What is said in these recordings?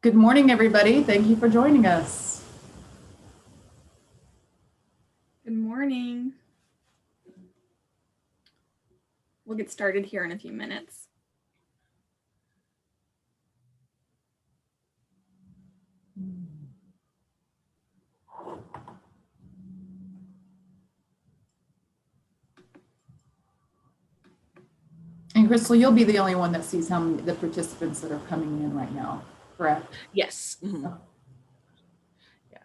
Good morning, everybody. Thank you for joining us. Good morning. We'll get started here in a few minutes. And Crystal, you'll be the only one that sees the participants that are coming in right now, correct? Yes. Mm-hmm. Oh. Yeah.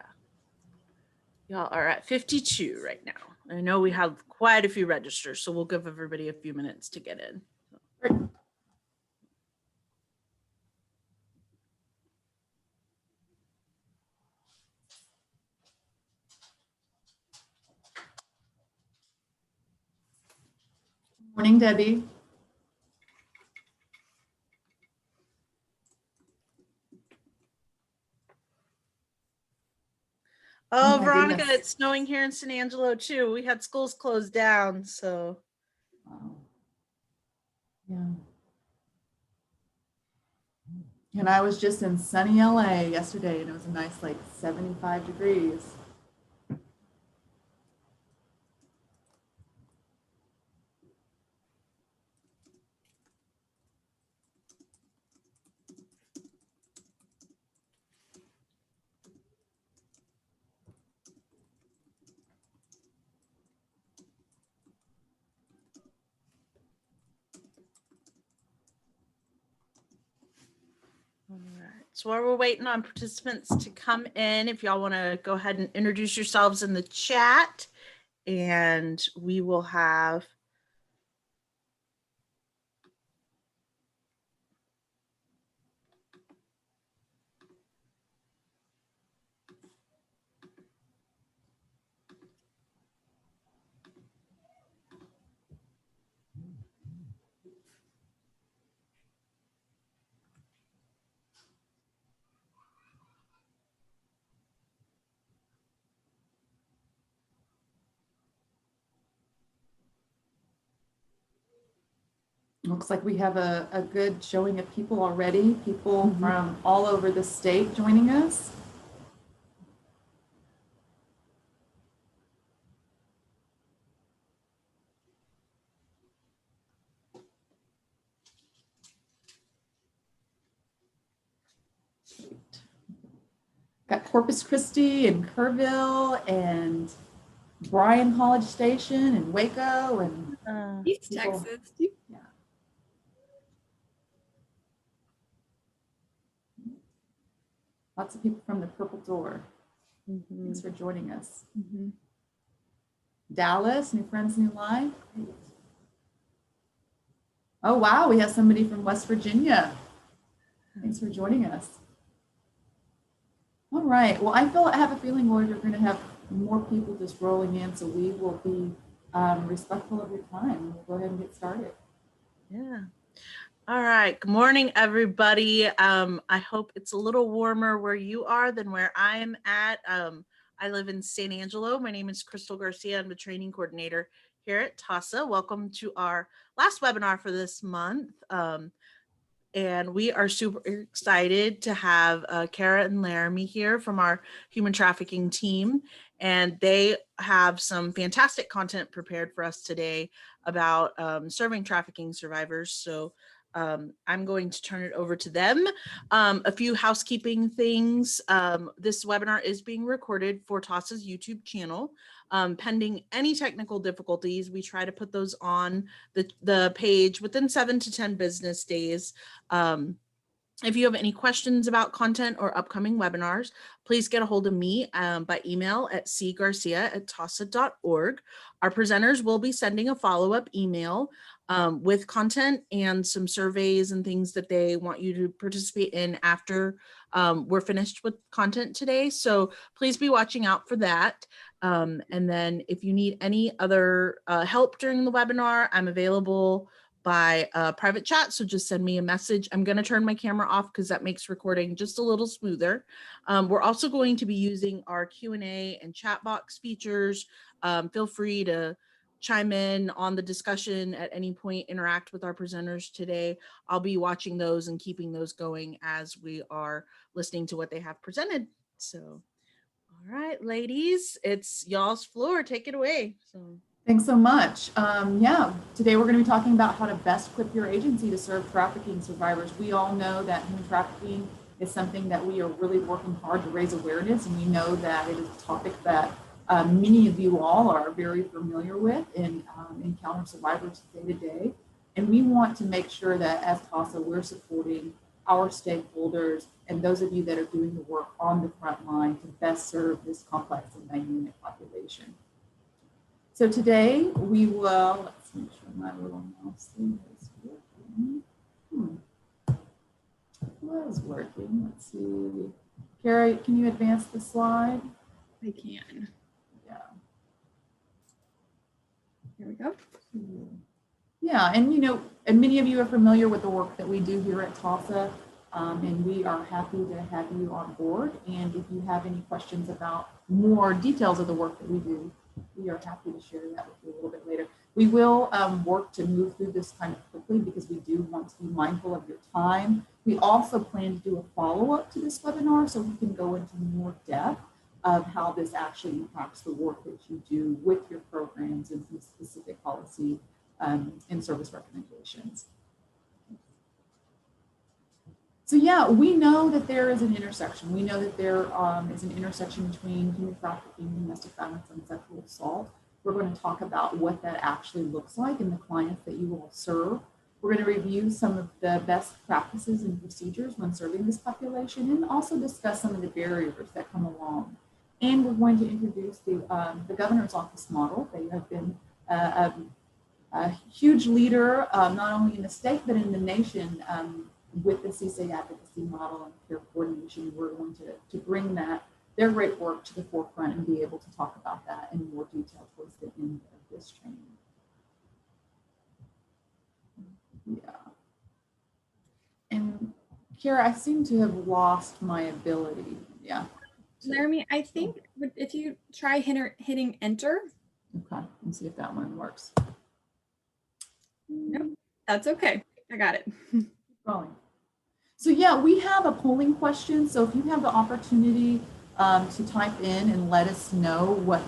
Y'all are at 52 right now. I know we have quite a few registers, so we'll give everybody a few minutes to get in. Great. Morning, Debbie. Oh, my Veronica, goodness. it's snowing here in San Angelo too. We had schools closed down, so. Wow. Yeah. And I was just in sunny LA yesterday, and it was a nice, like 75 degrees. All right. So while we're waiting on participants to come in, if y'all want to go ahead and introduce yourselves in the chat, and we will have Looks like we have a good showing of people already, people from all over the state joining us. Got Corpus Christi and Kerrville and Bryan College Station and Waco and East people. Texas. Yeah. Lots of people from the Purple Door. Thanks for joining us. Dallas, New Friends, New Life. Great. Oh, wow. We have somebody from West Virginia. Thanks for joining us. All right. Well, I have a feeling, Lord, you're going to have more people just rolling in, so we will be respectful of your time. We'll go ahead and get started. Yeah. All right. Good morning, everybody. I hope it's a little warmer where you are than where I am at. I live in San Angelo. My name is Crystal Garcia. I'm the training coordinator here at TASA. Welcome to our last webinar for this month. And we are super excited to have Kara and Laramie here from our human trafficking team. And they have some fantastic content prepared for us today about serving trafficking survivors. So I'm going to turn it over to them. A few housekeeping things. This webinar is being recorded for TASA's YouTube channel. Pending any technical difficulties, we try to put those on the page within 7 to 10 business days. If you have any questions about content or upcoming webinars, please get a hold of me by email at cgarcia@tasa.org. Our presenters will be sending a follow-up email with content and some surveys and things that they want you to participate in after we're finished with content today. So please be watching out for that. And then if you need any other help during the webinar, I'm available by private chat. So just send me a message. I'm going to turn my camera off because that makes recording just a little smoother. We're also going to be using our Q&A and chat box features. Feel free to chime in on the discussion at any point, interact with our presenters today, I'll be watching those and keeping those going as we are listening to what they have presented. So, all right, ladies, it's y'all's floor. Take it away. So. Thanks so much. Yeah, today we're going to be talking about how to best equip your agency to serve trafficking survivors. We all know that human trafficking is something that we are really working hard to raise awareness, and we know that it is a topic that many of you all are very familiar with and encounter survivors day to day. And we want to make sure that as TASA, we're supporting our stakeholders and those of you that are doing the work on the front line to best serve this complex and dynamic population. So today we will, let's make sure my little mouse thing is working. Was working. Let's see. Carrie, can you advance the slide? I can. Yeah. Here we go. Yeah, and and many of you are familiar with the work that we do here at TASA, and we are happy to have you on board. And if you have any questions about more details of the work that we do, we are happy to share that with you a little bit later. We will work to move through this kind of quickly because we do want to be mindful of your time. We also plan to do a follow-up to this webinar so we can go into more depth of how this actually impacts the work that you do with your programs and some specific policy and service recommendations. So yeah, we know that there is an intersection. We know that there is an intersection between human trafficking, domestic violence, and sexual assault. We're going to talk about what that actually looks like in the clients that you will serve. We're going to review some of the best practices and procedures when serving this population, and also discuss some of the barriers that come along. And we're going to introduce the governor's office model. They have been a huge leader, not only in the state, but in the nation, with the CSEY advocacy model and care coordination. We're going to bring their great work to the forefront and be able to talk about that in more detail towards the end of this training. Yeah. And Kara, I seem to have lost my ability. Yeah. Laramie, I think if you try hitting enter. Okay, let's see if that one works. Nope, that's okay. I got it. Keep going. So yeah, we have a polling question. So if you have the opportunity to type in and let us know what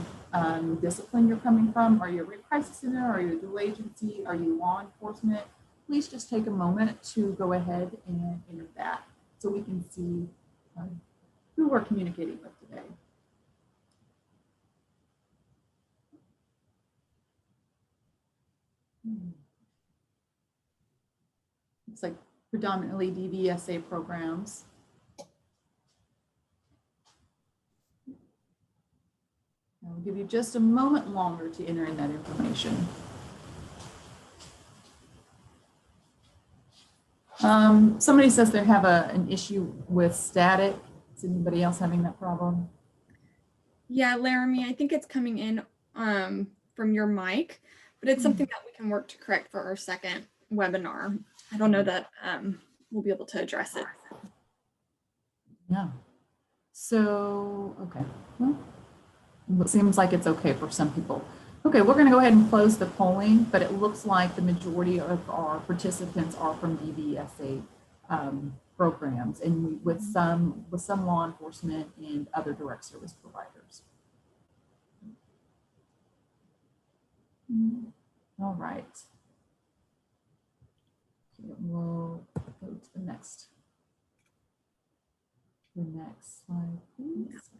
discipline you're coming from, are you a rape crisis center, are you a dual agency, are you law enforcement, please just take a moment to go ahead and enter that so we can see who we're communicating with today. It's like predominantly DVSA programs. I'll give you just a moment longer to enter in that information. Somebody says they have an issue with static. Is anybody else having that problem? Yeah, Laramie, I think it's coming in from your mic, but it's something that we can work to correct for our second webinar. I don't know that we'll be able to address it. Yeah. So, okay. Well, it seems like it's okay for some people. Okay, we're going to go ahead and close the polling, but it looks like the majority of our participants are from DVSA programs, and with some law enforcement and other direct service providers. All right. Okay, we'll go to the next slide, please.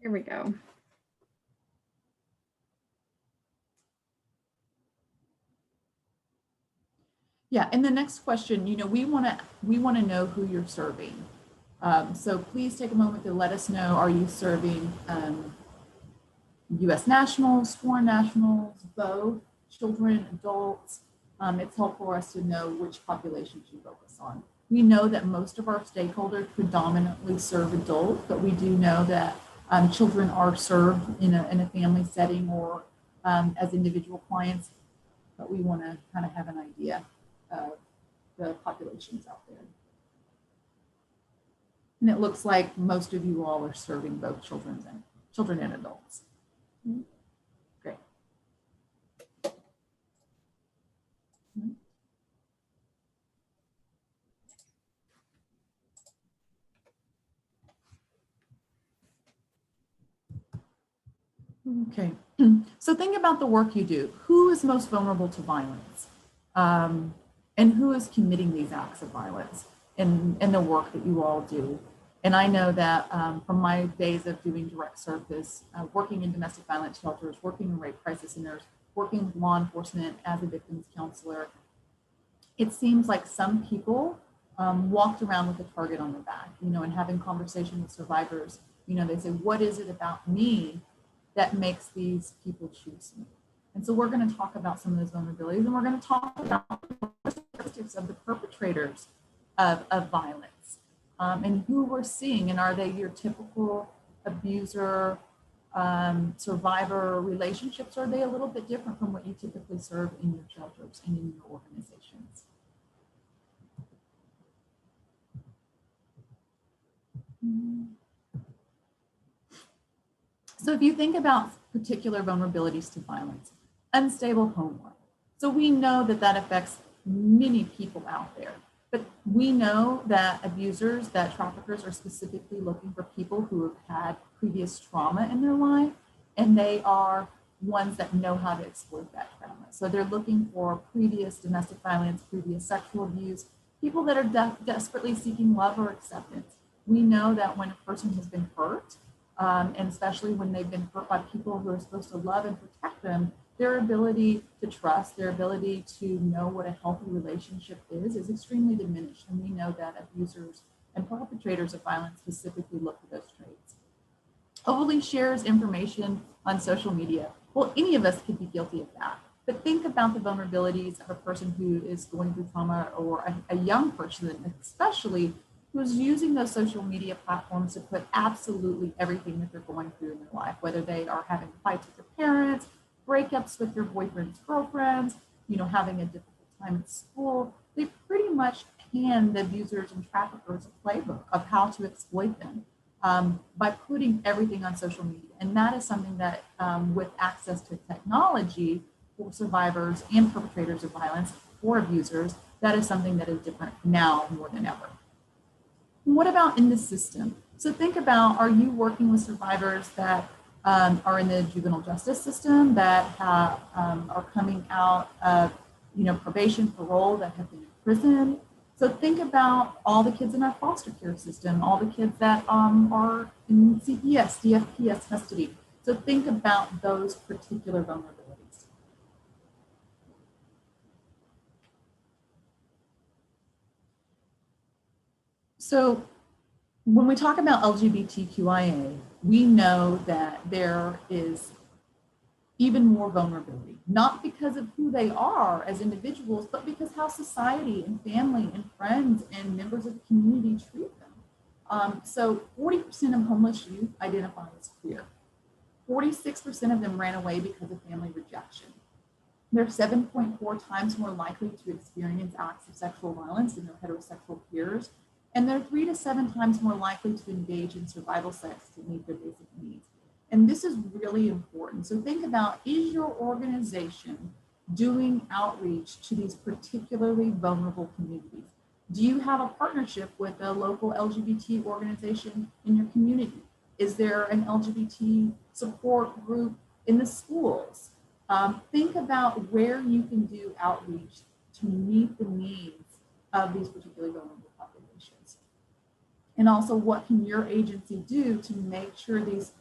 Here we go. Yeah, and the next question, we want to know who you're serving. So please take a moment to let us know, are you serving U.S. nationals, foreign nationals, both, children, adults? It's helpful for us to know which populations you focus on. We know that most of our stakeholders predominantly serve adults, but we do know that children are served in a family setting or as individual clients, but we want to kind of have an idea of the populations out there. And it looks like most of you all are serving both children and adults. Great. Okay, so think about the work you do. Who is most vulnerable to violence? And who is committing these acts of violence in the work that you all do? And I know that from my days of doing direct service, working in domestic violence shelters, working in rape crisis centers, working with law enforcement as a victims counselor, it seems like some people walked around with a target on their back, and having conversation with survivors, they say, what is it about me that makes these people choose me? And so we're going to talk about some of those vulnerabilities, and we're going to talk about the characteristics of the perpetrators of violence, and who we're seeing, and are they your typical abuser, survivor relationships, or are they a little bit different from what you typically serve in your shelters and in your organizations? So if you think about particular vulnerabilities to violence, unstable home life. So we know that that affects many people out there, but we know that abusers, that traffickers are specifically looking for people who have had previous trauma in their life, and they are ones that know how to exploit that trauma. So they're looking for previous domestic violence, previous sexual abuse, people that are desperately seeking love or acceptance. We know that when a person has been hurt, and especially when they've been hurt by people who are supposed to love and protect them, their ability to trust, their ability to know what a healthy relationship is extremely diminished. And we know that abusers and perpetrators of violence specifically look for those traits. Overly shares information on social media. Well, any of us could be guilty of that. But think about the vulnerabilities of a person who is going through trauma, or a young person, especially, who's using those social media platforms to put absolutely everything that they're going through in their life, whether they are having fights with their parents, breakups with their boyfriends, girlfriends, having a difficult time at school. They pretty much hand the abusers and traffickers a playbook of how to exploit them by putting everything on social media. And that is something that with access to technology for survivors and perpetrators of violence or abusers, that is something that is different now more than ever. What about in the system? So think about, are you working with survivors that are in the juvenile justice system, that are coming out of probation, parole, that have been in prison? So think about all the kids in our foster care system, all the kids that are in CPS, DFPS custody. So think about those particular vulnerabilities. So when we talk about LGBTQIA, we know that there is even more vulnerability, not because of who they are as individuals, but because how society and family and friends and members of the community treat them. So 40% of homeless youth identify as queer. 46% of them ran away because of family rejection. They're 7.4 times more likely to experience acts of sexual violence than their heterosexual peers. And they're 3 to 7 times more likely to engage in survival sex to meet their basic needs. And this is really important. So think about, is your organization doing outreach to these particularly vulnerable communities? Do you have a partnership with a local LGBT organization in your community? Is there an LGBT support group in the schools? Think about where you can do outreach to meet the needs of these particularly vulnerable populations. And also, what can your agency do to make sure these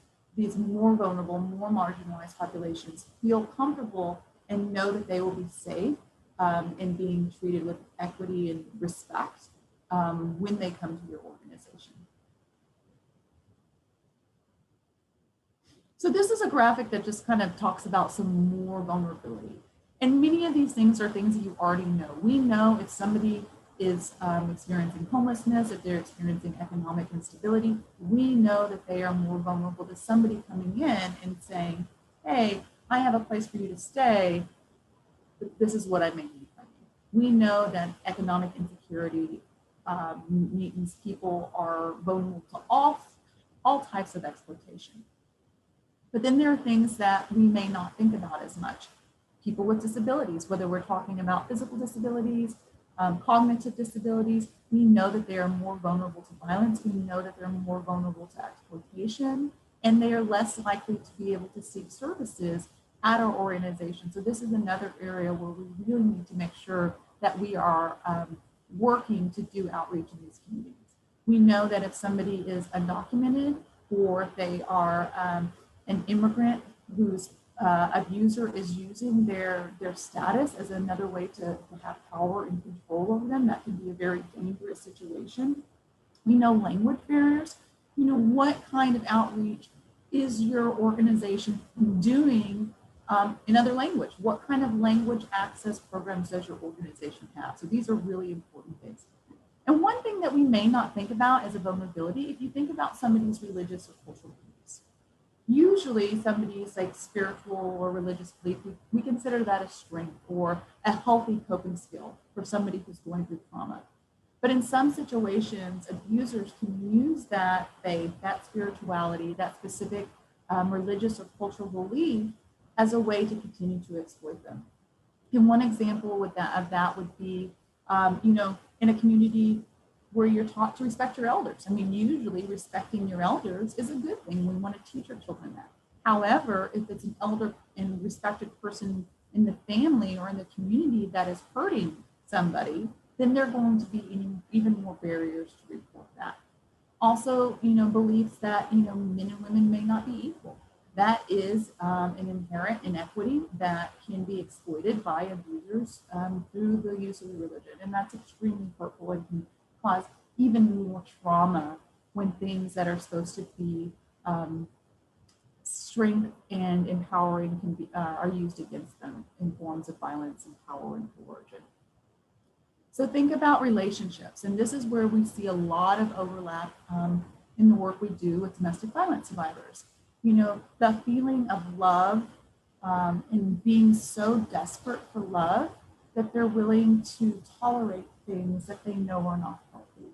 more vulnerable, more marginalized populations feel comfortable and know that they will be safe and being treated with equity and respect when they come to your organization? So this is a graphic that just kind of talks about some more vulnerability. And many of these things are things that you already know. We know if somebody is experiencing homelessness, if they're experiencing economic instability, we know that they are more vulnerable to somebody coming in and saying, hey, I have a place for you to stay, but this is what I may need from you. We know that economic insecurity means people are vulnerable to all types of exploitation. But then there are things that we may not think about as much. People with disabilities, whether we're talking about physical disabilities, cognitive disabilities, we know that they are more vulnerable to violence. We know that they're more vulnerable to exploitation. and they are less likely to be able to seek services at our organization. So this is another area where we really need to make sure that we are working to do outreach in these communities. We know that if somebody is undocumented or if they are an immigrant whose abuser is using their status as another way to have power and control over them, that can be a very dangerous situation. We know language barriers. You know, what kind of outreach is your organization doing in other language? What kind of language access programs does your organization have? So these are really important things. And one thing that we may not think about as a vulnerability, if you think about somebody's religious or cultural beliefs, usually somebody's like spiritual or religious belief, we consider that a strength or a healthy coping skill for somebody who's going through trauma. But in some situations, abusers can use that faith, that spirituality, that specific religious or cultural belief as a way to continue to exploit them. And one example of that would be, you know, in a community where you're taught to respect your elders. I mean, usually respecting your elders is a good thing. We want to teach our children that. However, if it's an elder and respected person in the family or in the community that is hurting somebody, then there are going to be even more barriers to report that. Also, you know, beliefs that, you know, men and women may not be equal. That is an inherent inequity that can be exploited by abusers through the use of religion. And that's extremely hurtful and can cause even more trauma when things that are supposed to be strength and empowering can be, are used against them in forms of violence and power and coercion. So think about relationships, and this is where we see a lot of overlap in the work we do with domestic violence survivors. You know, the feeling of love and being so desperate for love that they're willing to tolerate things that they know are not healthy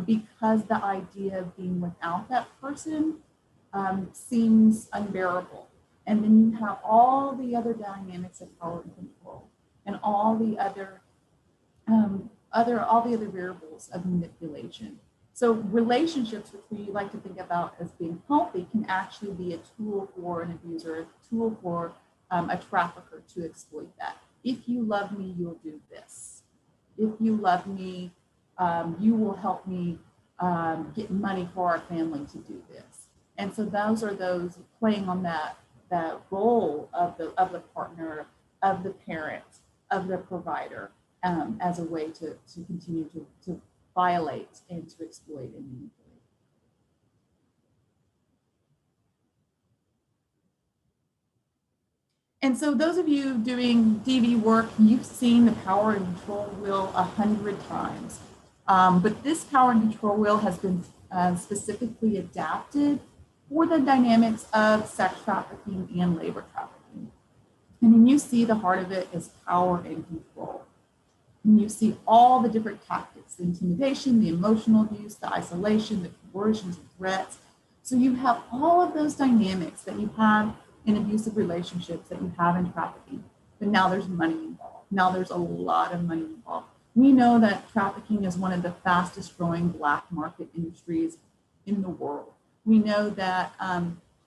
because the idea of being without that person seems unbearable. And then you have all the other dynamics of power and control and all the other variables of manipulation. So relationships, which we like to think about as being healthy, can actually be a tool for an abuser, a tool for a trafficker to exploit that. If you love me, you'll do this. If you love me, you will help me get money for our family to do this. And so those are those playing on that role of the partner, of the parent, of the provider, as a way to continue to violate and to exploit and manipulate. And so those of you doing DV work, you've seen the power and control wheel 100 times. But this power and control wheel has been specifically adapted for the dynamics of sex trafficking and labor trafficking. And then you see the heart of it is power and control. And you see all the different tactics, the intimidation, the emotional abuse, the isolation, the coercions, the threats. So you have all of those dynamics that you have in abusive relationships that you have in trafficking. But now there's money involved. Now there's a lot of money involved. We know that trafficking is one of the fastest growing Black market industries in the world. We know that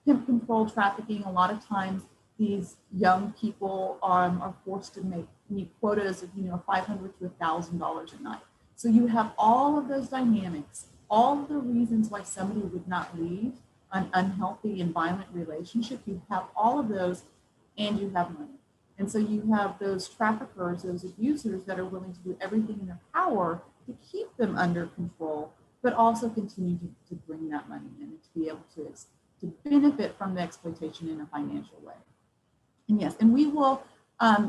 pimp control trafficking, a lot of times these young people are forced to meet quotas of $500 to $1,000 a night. So you have all of those dynamics, all of the reasons why somebody would not leave an unhealthy and violent relationship. You have all of those, and you have money. And so you have those traffickers, those abusers that are willing to do everything in their power to keep them under control, but also continue to bring that money in and to be able to benefit from the exploitation in a financial way. And yes, and we will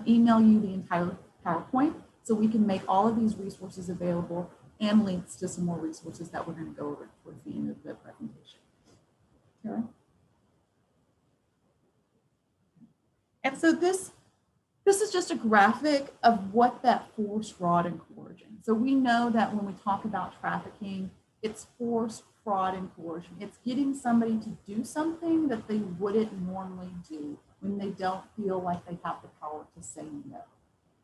email you the entire PowerPoint so we can make all of these resources available and links to some more resources that we're going to go over towards the end of the presentation. Kara? And so this is just a graphic of what that force, fraud, and coercion. So we know that when we talk about trafficking, it's force, fraud, and coercion. It's getting somebody to do something that they wouldn't normally do when they don't feel like they have the power to say no.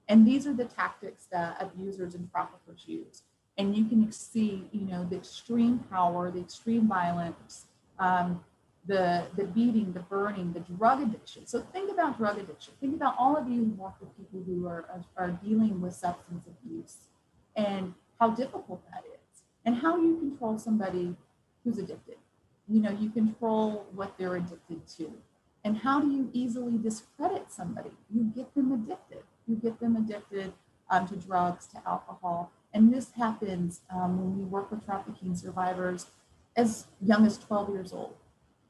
And these are the tactics that abusers and traffickers use. And you can see, the extreme power, the extreme violence, the beating, the burning, the drug addiction. So think about drug addiction. Think about all of you who work with people who are dealing with substance abuse and how difficult that is and how you control somebody who's addicted. You know, you control what they're addicted to. And how do you easily discredit somebody? You get them addicted. You get them addicted to drugs, to alcohol. And this happens when we work with trafficking survivors as young as 12 years old.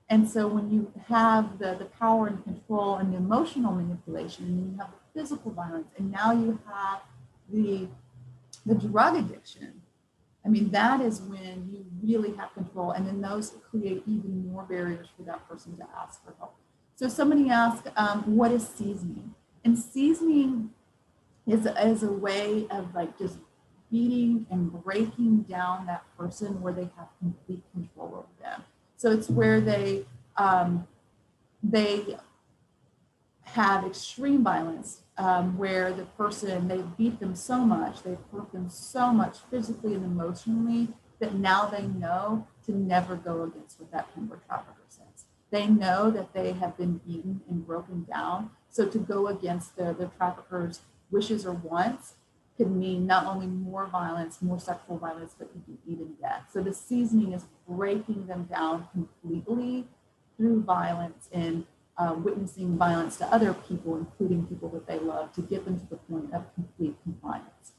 And so when you have the power and control and the emotional manipulation, and you have the physical violence, and now you have the drug addiction, I mean, that is when you really have control. And then those create even more barriers for that person to ask for help. So somebody asked, what is seasoning? And seasoning is a way of like just beating and breaking down that person where they have complete control over them. So it's where they have extreme violence, where the person, they beat them so much, they've hurt them so much physically and emotionally that now they know to never go against what that timber trafficker says. They know that they have been beaten and broken down. So to go against the trafficker's wishes or wants could mean not only more violence, more sexual violence, but could be even death. So the seasoning is breaking them down completely through violence and witnessing violence to other people, including people that they love, to get them to the point of complete compliance.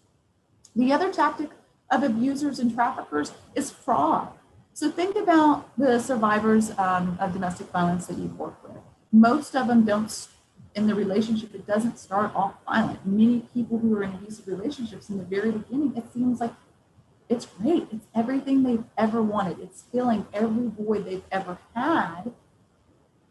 The other tactic of abusers and traffickers is fraud. So think about the survivors of domestic violence that you've worked with. Most of them don't, in the relationship, it doesn't start off violent. Many people who are in abusive relationships in the very beginning, it seems like it's great. It's everything they've ever wanted. It's filling every void they've ever had.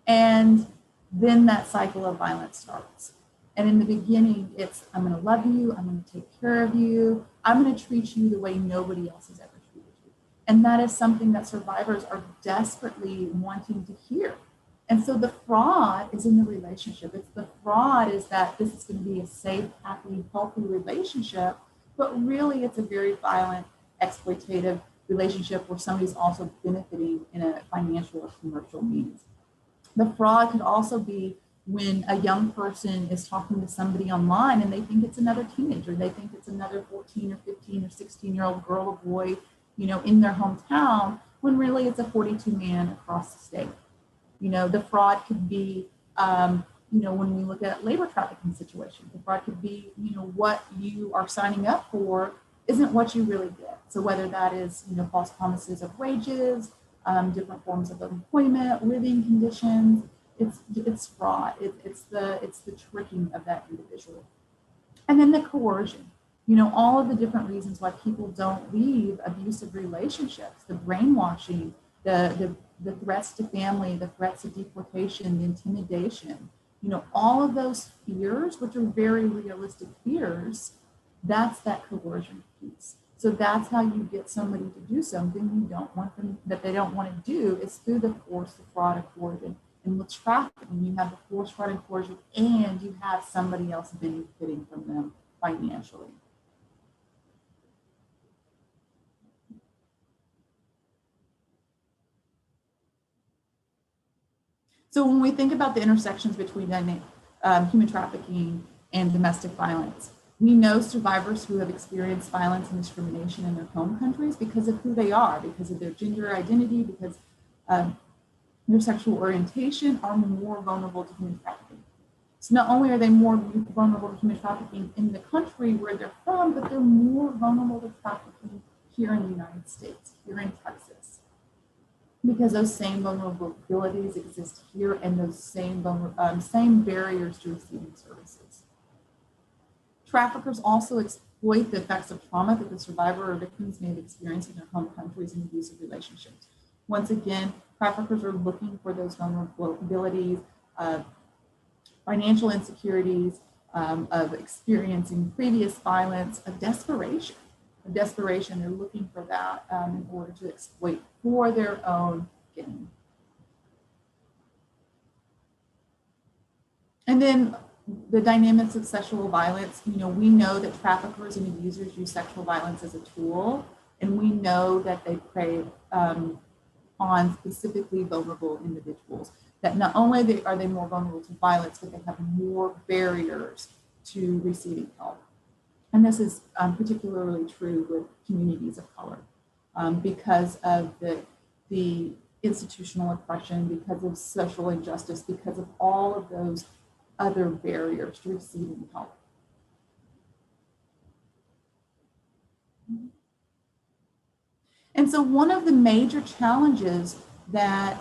And then that cycle of violence starts. And in the beginning, it's, I'm going to love you. I'm going to take care of you. I'm going to treat you the way nobody else has ever treated you. And that is something that survivors are desperately wanting to hear. And so the fraud is in the relationship. It's the fraud is that this is going to be a safe, happy, healthy relationship, but really it's a very violent, exploitative relationship where somebody's also benefiting in a financial or commercial means. The fraud could also be when a young person is talking to somebody online and they think it's another teenager. They think it's another 14 or 15 or 16-year-old girl or boy, you know, in their hometown, when really it's a 42-man across the state. You know, the fraud could be, you know, when we look at labor trafficking situations, the fraud could be, you know, what you are signing up for isn't what you really get. So whether that is, you know, false promises of wages, different forms of employment, living conditions, it's fraud. It's the tricking of that individual. And then the coercion. You know, all of the different reasons why people don't leave abusive relationships, the brainwashing, the threats to family, the threats of deportation, the intimidation, you know, all of those fears, which are very realistic fears, that's that coercion piece. So that's how you get somebody to do something you don't want them, that they don't want to do, is through the force, the fraud, and coercion. And with trafficking, you have the force, fraud, and coercion, and you have somebody else benefiting from them financially. So when we think about the intersections between human trafficking and domestic violence, we know survivors who have experienced violence and discrimination in their home countries because of who they are, because of their gender identity, because their sexual orientation, are more vulnerable to human trafficking. So not only are they more vulnerable to human trafficking in the country where they're from, but they're more vulnerable to trafficking here in the United States, here in Texas, because those same vulnerabilities exist here and those same barriers to receiving services. Traffickers also exploit the effects of trauma that the survivor or victims may have experienced in their home countries in abusive relationships. Once again, traffickers are looking for those vulnerabilities, financial insecurities, of experiencing previous violence, of desperation. They're looking for that in order to exploit for their own gain. And then the dynamics of sexual violence, you know, we know that traffickers and abusers use sexual violence as a tool, and we know that they prey on specifically vulnerable individuals, that not only are they more vulnerable to violence, but they have more barriers to receiving help. And this is particularly true with communities of color because of the institutional oppression, because of social injustice, because of all of those other barriers to receiving help. And so one of the major challenges that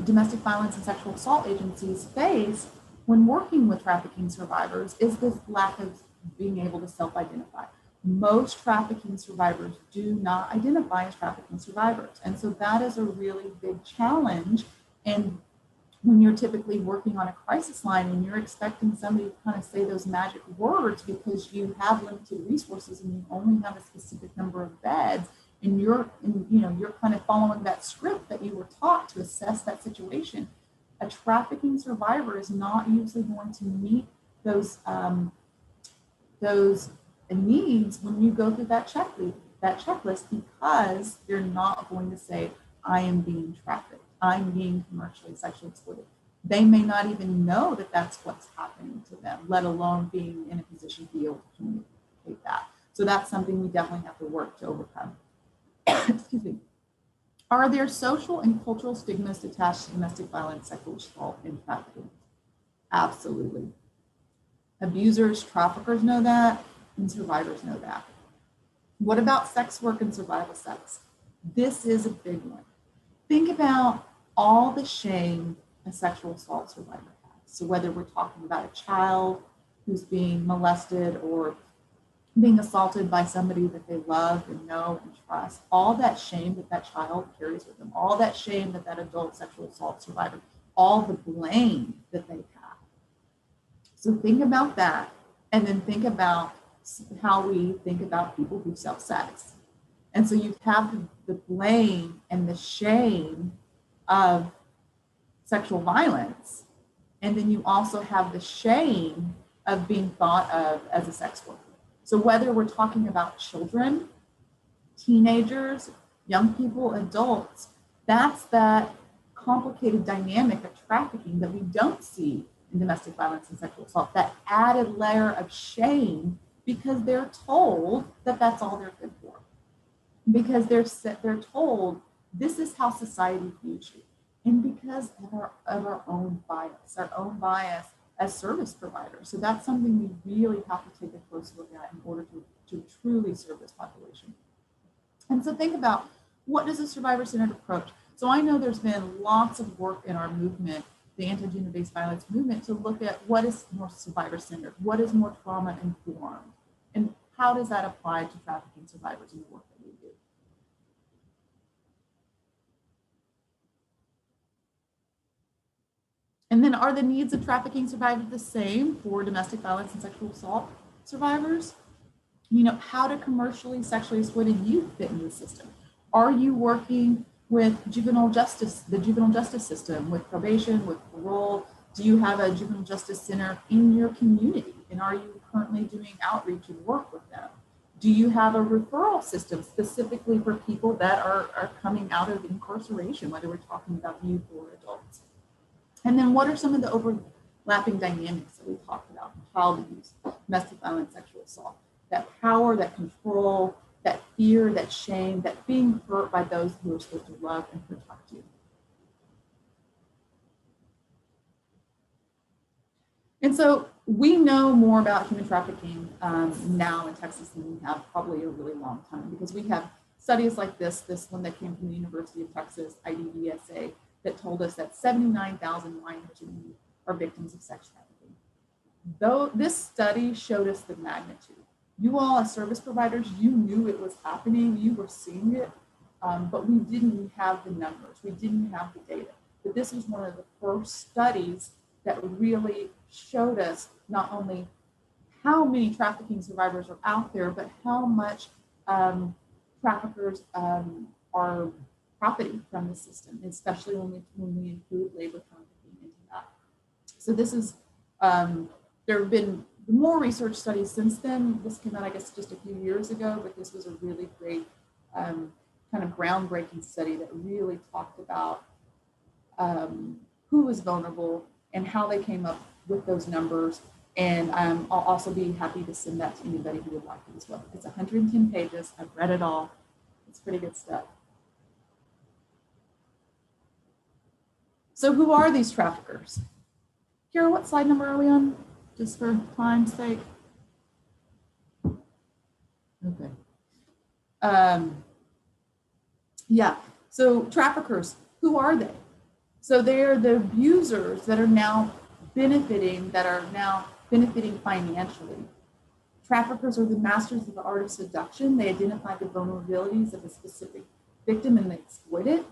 domestic violence and sexual assault agencies face when working with trafficking survivors is this lack of being able to self-identify. Most trafficking survivors do not identify as trafficking survivors. And so that is a really big challenge. And when you're typically working on a crisis line and you're expecting somebody to kind of say those magic words because you have limited resources and you only have a specific number of beds, and you're kind of following that script that you were taught to assess that situation, a trafficking survivor is not usually going to meet those needs when you go through that checklist, because you're not going to say, I am being trafficked, I'm being commercially sexually exploited. They may not even know that that's what's happening to them, let alone being in a position to be able to communicate that. So that's something we definitely have to work to overcome. Excuse me. Are there social and cultural stigmas attached to domestic violence, sexual assault, and trafficking? Absolutely. Abusers, traffickers know that, and survivors know that. What about sex work and survival sex? This is a big one. Think about all the shame a sexual assault survivor has. So whether we're talking about a child who's being molested or being assaulted by somebody that they love and know and trust, all that shame that that child carries with them, all that shame that that adult sexual assault survivor, all the blame that they have. So think about that, and then think about how we think about people who sell sex. And so you have the blame and the shame of sexual violence, and then you also have the shame of being thought of as a sex worker. So whether we're talking about children, teenagers, young people, adults, that's that complicated dynamic of trafficking that we don't see in domestic violence and sexual assault, that added layer of shame because they're told that that's all they're good for. Because they're told this is how society views you. And because of our own bias as service providers. So that's something we really have to take a close look at in order to truly serve this population. And so think about, what does a survivor-centered approach? So I know there's been lots of work in our movement, the anti-gender-based violence movement, to look at what is more survivor-centered, what is more trauma-informed, and how does that apply to trafficking survivors in the work that we do? And then, are the needs of trafficking survivors the same for domestic violence and sexual assault survivors? How do commercially sexually exploited youth fit into the system? Are you working with the juvenile justice system, with probation, with parole? Do you have a juvenile justice center in your community? And are you currently doing outreach and work with them? Do you have a referral system specifically for people that are coming out of incarceration, whether we're talking about youth or adults? And then what are some of the overlapping dynamics that we talked about? Child abuse, domestic violence, sexual assault, that power, that control, that fear, that shame, that being hurt by those who are supposed to love and protect you. And so we know more about human trafficking now in Texas than we have probably a really long time, because we have studies like this one that came from the University of Texas, IDVSA, that told us that 79,000 minors and youth are victims of sex trafficking. Though this study showed us the magnitude. You all as service providers, you knew it was happening, you were seeing it, but we didn't have the numbers, we didn't have the data. But this was one of the first studies that really showed us not only how many trafficking survivors are out there, but how much traffickers are profiting from the system, especially when we include labor trafficking into that. So this is, there have been more research studies since then. This came out, I guess, just a few years ago, but this was a really great kind of groundbreaking study that really talked about who was vulnerable and how they came up with those numbers. And I'll also be happy to send that to anybody who would like it as well. It's 110 pages. I've read it all. It's pretty good stuff. So who are these traffickers? Kira, what slide number are we on? Just for time's sake. Okay. Yeah, so traffickers, who are they? So they are the abusers that are now benefiting financially. Traffickers are the masters of the art of seduction. They identify the vulnerabilities of a specific victim and they exploit it.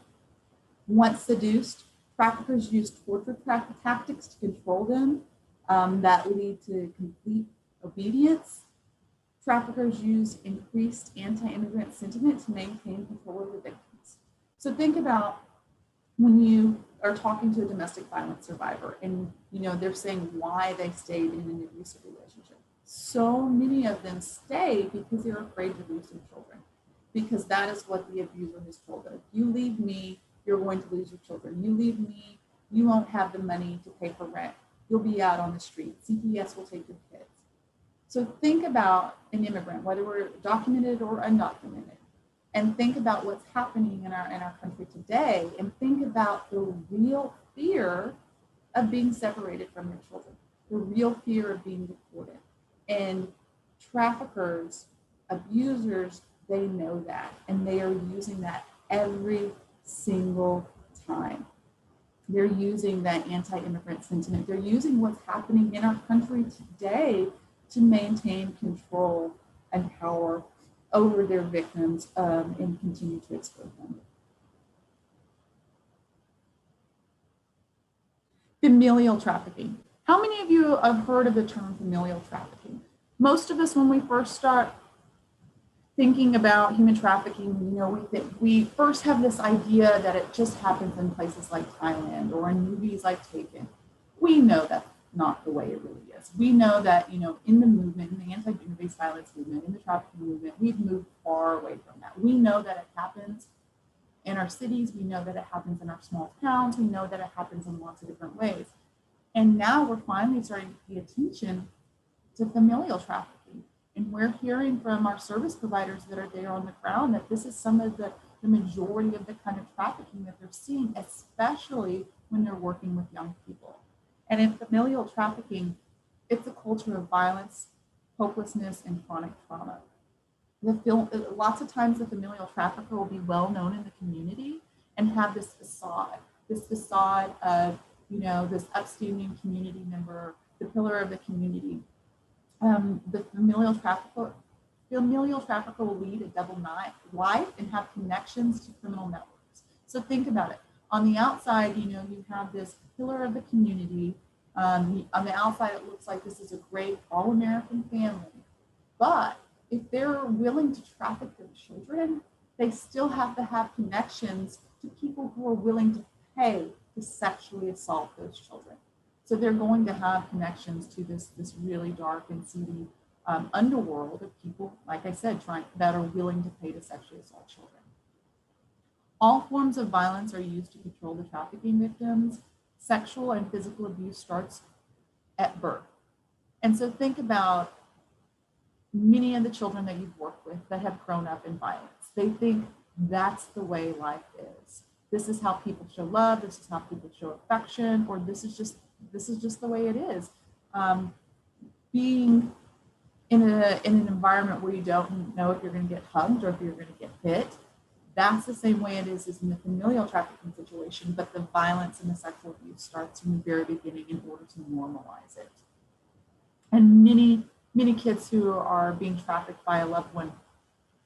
Once seduced, traffickers use torture tactics to control them that lead to complete obedience. Traffickers use increased anti-immigrant sentiment to maintain control over victims. So think about when you are talking to a domestic violence survivor and they're saying why they stayed in an abusive relationship. So many of them stay because they're afraid to lose their children, because that is what the abuser has told them. If you leave me, you're going to lose your children. You leave me, you won't have the money to pay for rent. You'll be out on the street. CPS will take your kids. So think about an immigrant, whether we're documented or undocumented, and think about what's happening in our country today, and think about the real fear of being separated from your children, the real fear of being deported. And traffickers, abusers, they know that, and they are using that every single time. They're using that anti-immigrant sentiment. They're using what's happening in our country today to maintain control and power over their victims and continue to exploit them. Familial trafficking. How many of you have heard of the term familial trafficking? Most of us, when we first start thinking about human trafficking, we first have this idea that it just happens in places like Thailand or in movies like Taken. We know that's not the way it really is. We know that, in the movement, in the anti-gender-based violence movement, in the trafficking movement, we've moved far away from that. We know that it happens in our cities. We know that it happens in our small towns. We know that it happens in lots of different ways. And now we're finally starting to pay attention to familial trafficking. And we're hearing from our service providers that are there on the ground that this is some of the majority of the kind of trafficking that they're seeing, especially when they're working with young people. And in familial trafficking, it's a culture of violence, hopelessness, and chronic trauma. Lots of times the familial trafficker will be well known in the community and have this facade of, this upstanding community member, the pillar of the community. The familial trafficker will lead a double life and have connections to criminal networks. So think about it. On the outside, you have this pillar of the community. On the outside, it looks like this is a great all-American family. But if they're willing to traffic their children, they still have to have connections to people who are willing to pay to sexually assault those children. So they're going to have connections to this really dark and seedy underworld of people, like I said, that are willing to pay to sexually assault children. All forms of violence are used to control the trafficking victims. Sexual and physical abuse starts at birth. And so think about many of the children that you've worked with that have grown up in violence. They think that's the way life is. This is how people show love. This is how people show affection, or this is just the way it is. Being in an environment where you don't know if you're going to get hugged or if you're going to get hit, that's the same way it is in the familial trafficking situation, but the violence and the sexual abuse starts from the very beginning in order to normalize it. And many kids who are being trafficked by a loved one,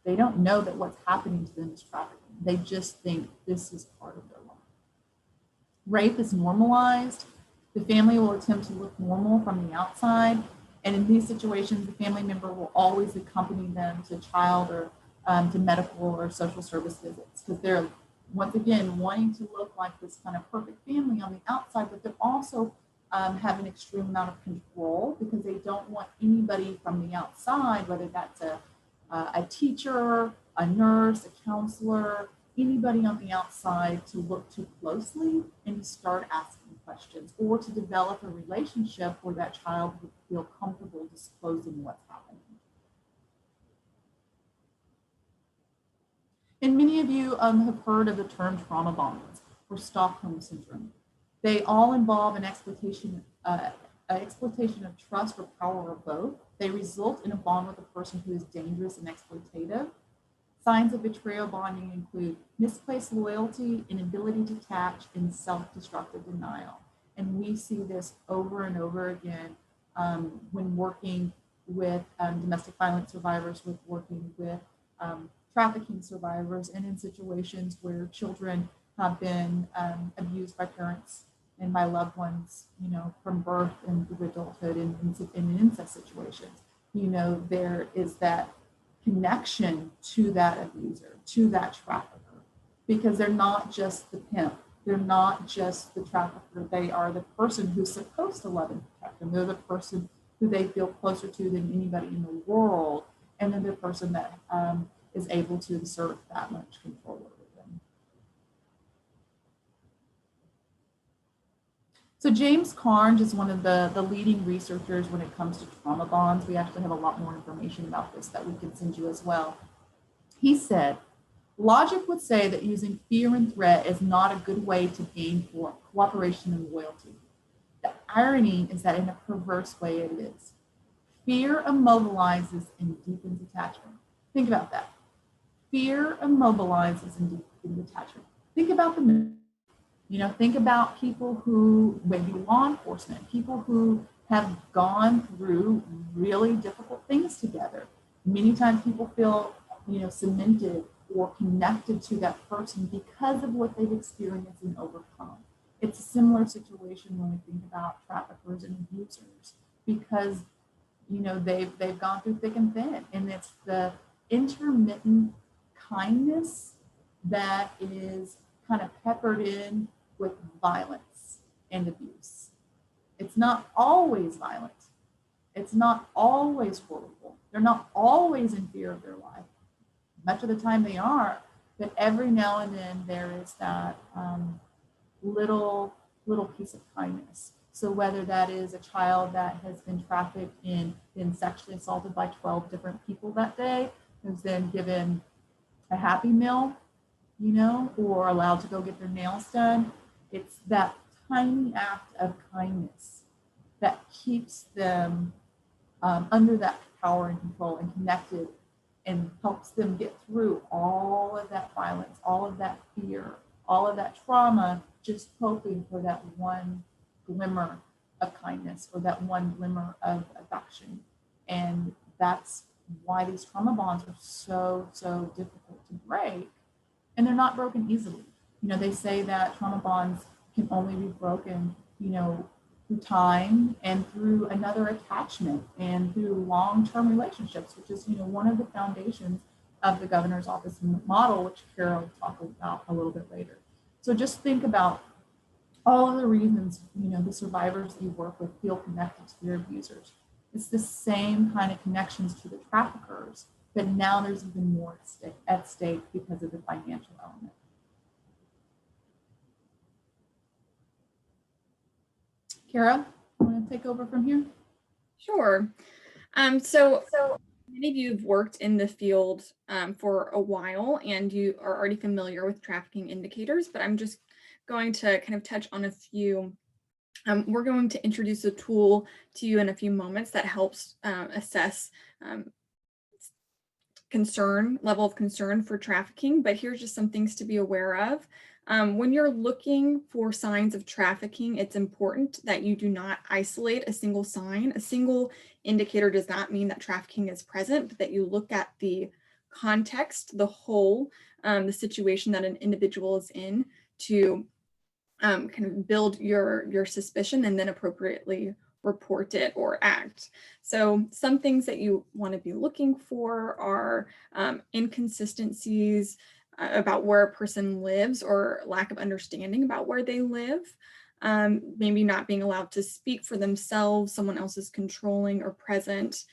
they don't know that what's happening to them is trafficking. They just think this is part of their life. Rape is normalized. The family will attempt to look normal from the outside. And in these situations, the family member will always accompany them to child or to medical or social service visits, because they're, once again, wanting to look like this kind of perfect family on the outside, but they're also have an extreme amount of control because they don't want anybody from the outside, whether that's a a teacher, a nurse, a counselor, anybody on the outside to look too closely and to start asking questions, or to develop a relationship where that child would feel comfortable disclosing what's happening. And many of you have heard of the term trauma bonds or Stockholm syndrome. They all involve an exploitation of trust or power or both. They result in a bond with a person who is dangerous and exploitative. Signs of betrayal bonding include misplaced loyalty, inability to attach, and self-destructive denial. And we see this over and over again when working with domestic violence survivors, with working with trafficking survivors, and in situations where children have been abused by parents and by loved ones, from birth and through adulthood in incest situations. There is that connection to that abuser, to that trafficker, because they're not just the pimp, they're not just the trafficker, they are the person who's supposed to love and protect them. They're the person who they feel closer to than anybody in the world, and then the person that is able to exert that much control over them. So James Carnes is one of the leading researchers when it comes to trauma bonds. We actually have a lot more information about this that we can send you as well. He said, logic would say that using fear and threat is not a good way to gain cooperation and loyalty. The irony is that in a perverse way it is. Fear immobilizes and deepens attachment. Think about that. Fear immobilizes and deepens attachment. Think about think about people who, maybe law enforcement, people who have gone through really difficult things together. Many times people feel, cemented or connected to that person because of what they've experienced and overcome. It's a similar situation when we think about traffickers and abusers, because, they've gone through thick and thin, and it's the intermittent kindness that is kind of peppered in with violence and abuse. It's not always violent. It's not always horrible. They're not always in fear of their life. Much of the time they are, but every now and then there is that little piece of kindness. So whether that is a child that has been trafficked and been sexually assaulted by 12 different people that day, who's then given a Happy Meal, or allowed to go get their nails done, it's that tiny act of kindness that keeps them under that power and control and connected, and helps them get through all of that violence, all of that fear, all of that trauma, just hoping for that one glimmer of kindness or that one glimmer of affection. And that's why these trauma bonds are so difficult to break, and they're not broken easily. They say that trauma bonds can only be broken, through time and through another attachment and through long-term relationships, which is, one of the foundations of the governor's office model, which Carol will talk about a little bit later. So just think about all of the reasons, the survivors that you work with feel connected to their abusers. It's the same kind of connections to the traffickers, but now there's even more at stake because of the financial element. Kara, you want to take over from here? Sure. So many of you have worked in the field for a while, and you are already familiar with trafficking indicators, but I'm just going to kind of touch on a few. We're going to introduce a tool to you in a few moments that helps assess level of concern for trafficking, but here's just some things to be aware of. When you're looking for signs of trafficking, it's important that you do not isolate a single sign. A single indicator does not mean that trafficking is present, but that you look at the context, the whole, the situation that an individual is in to kind of build your suspicion and then appropriately report it or act. So some things that you want to be looking for are inconsistencies about where a person lives or lack of understanding about where they live, maybe not being allowed to speak for themselves, someone else is controlling or present,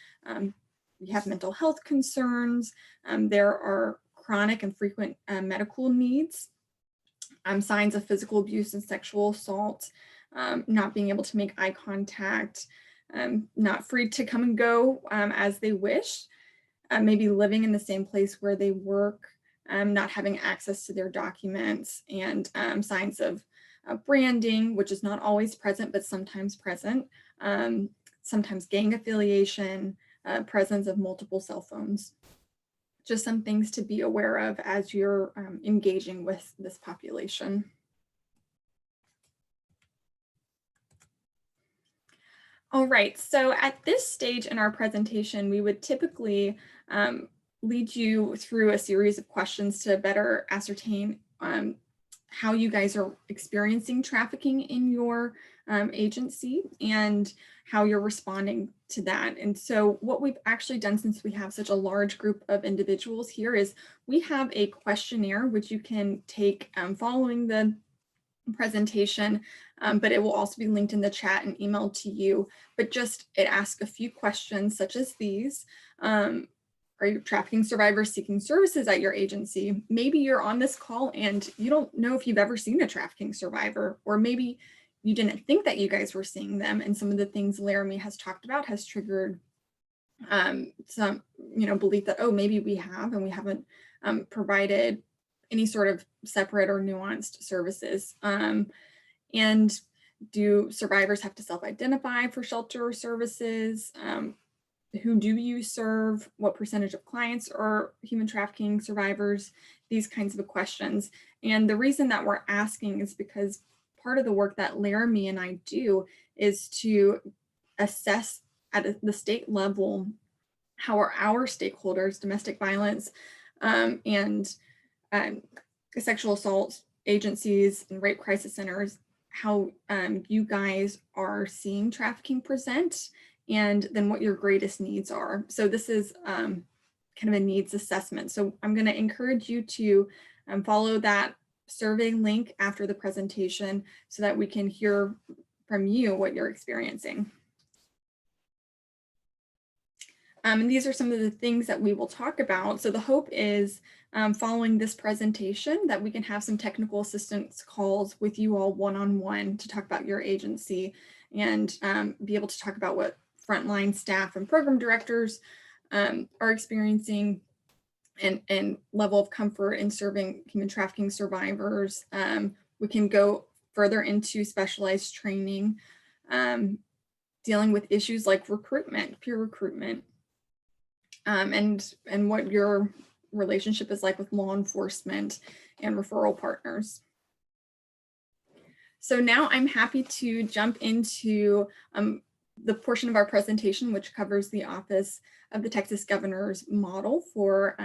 you have mental health concerns, there are chronic and frequent medical needs, signs of physical abuse and sexual assault, not being able to make eye contact, not free to come and go as they wish, maybe living in the same place where they work, not having access to their documents, and signs of branding, which is not always present, but sometimes present, sometimes gang affiliation, presence of multiple cell phones. Just some things to be aware of as you're engaging with this population. All right, so at this stage in our presentation, we would typically lead you through a series of questions to better ascertain how you guys are experiencing trafficking in your agency and how you're responding to that. And so what we've actually done, since we have such a large group of individuals here, is we have a questionnaire which you can take following the presentation, but it will also be linked in the chat and emailed to you. But just it asks a few questions such as these. Are you trafficking survivors seeking services at your agency? Maybe you're on this call and you don't know if you've ever seen a trafficking survivor, or maybe you didn't think that you guys were seeing them. And some of the things Laramie has talked about has triggered some, belief that, oh, maybe we have, and we haven't provided any sort of separate or nuanced services. And do survivors have to self-identify for shelter services? Who do you serve? What percentage of clients are human trafficking survivors? These kinds of questions. And the reason that we're asking is because part of the work that Laramie and I do is to assess at the state level how are our stakeholders, domestic violence and sexual assault agencies and rape crisis centers, how you guys are seeing trafficking present, and then what your greatest needs are. So this is kind of a needs assessment. So I'm going to encourage you to follow that survey link after the presentation so that we can hear from you what you're experiencing. And these are some of the things that we will talk about. So the hope is following this presentation that we can have some technical assistance calls with you all one-on-one to talk about your agency and be able to talk about what frontline staff and program directors are experiencing and level of comfort in serving human trafficking survivors. We can go further into specialized training, dealing with issues like recruitment, peer recruitment, and what your relationship is like with law enforcement and referral partners. So now I'm happy to jump into the portion of our presentation which covers the Office of the Texas Governor's model for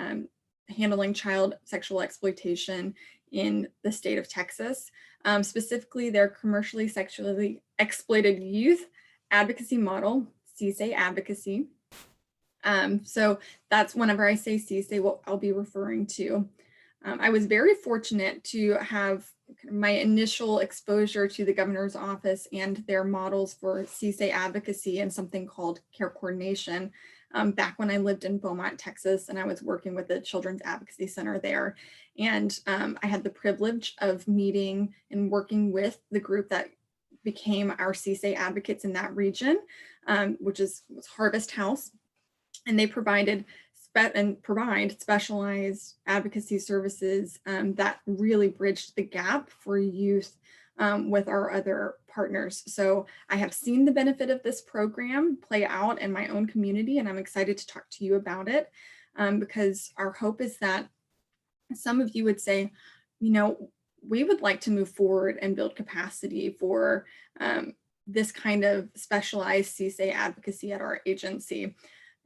handling child sexual exploitation in the state of Texas, specifically their commercially sexually exploited youth advocacy model, CSEY Advocacy. So that's whenever I say CSEY, what I'll be referring to. I was very fortunate to have my initial exposure to the governor's office and their models for CSEY advocacy and something called care coordination back when I lived in Beaumont, Texas, and I was working with the Children's Advocacy Center there. And I had the privilege of meeting and working with the group that became our CSEY advocates in that region, which was Harvest House. And they provided provide specialized advocacy services that really bridged the gap for youth with our other partners. So I have seen the benefit of this program play out in my own community, and I'm excited to talk to you about it because our hope is that some of you would say, we would like to move forward and build capacity for this kind of specialized CSEY advocacy at our agency.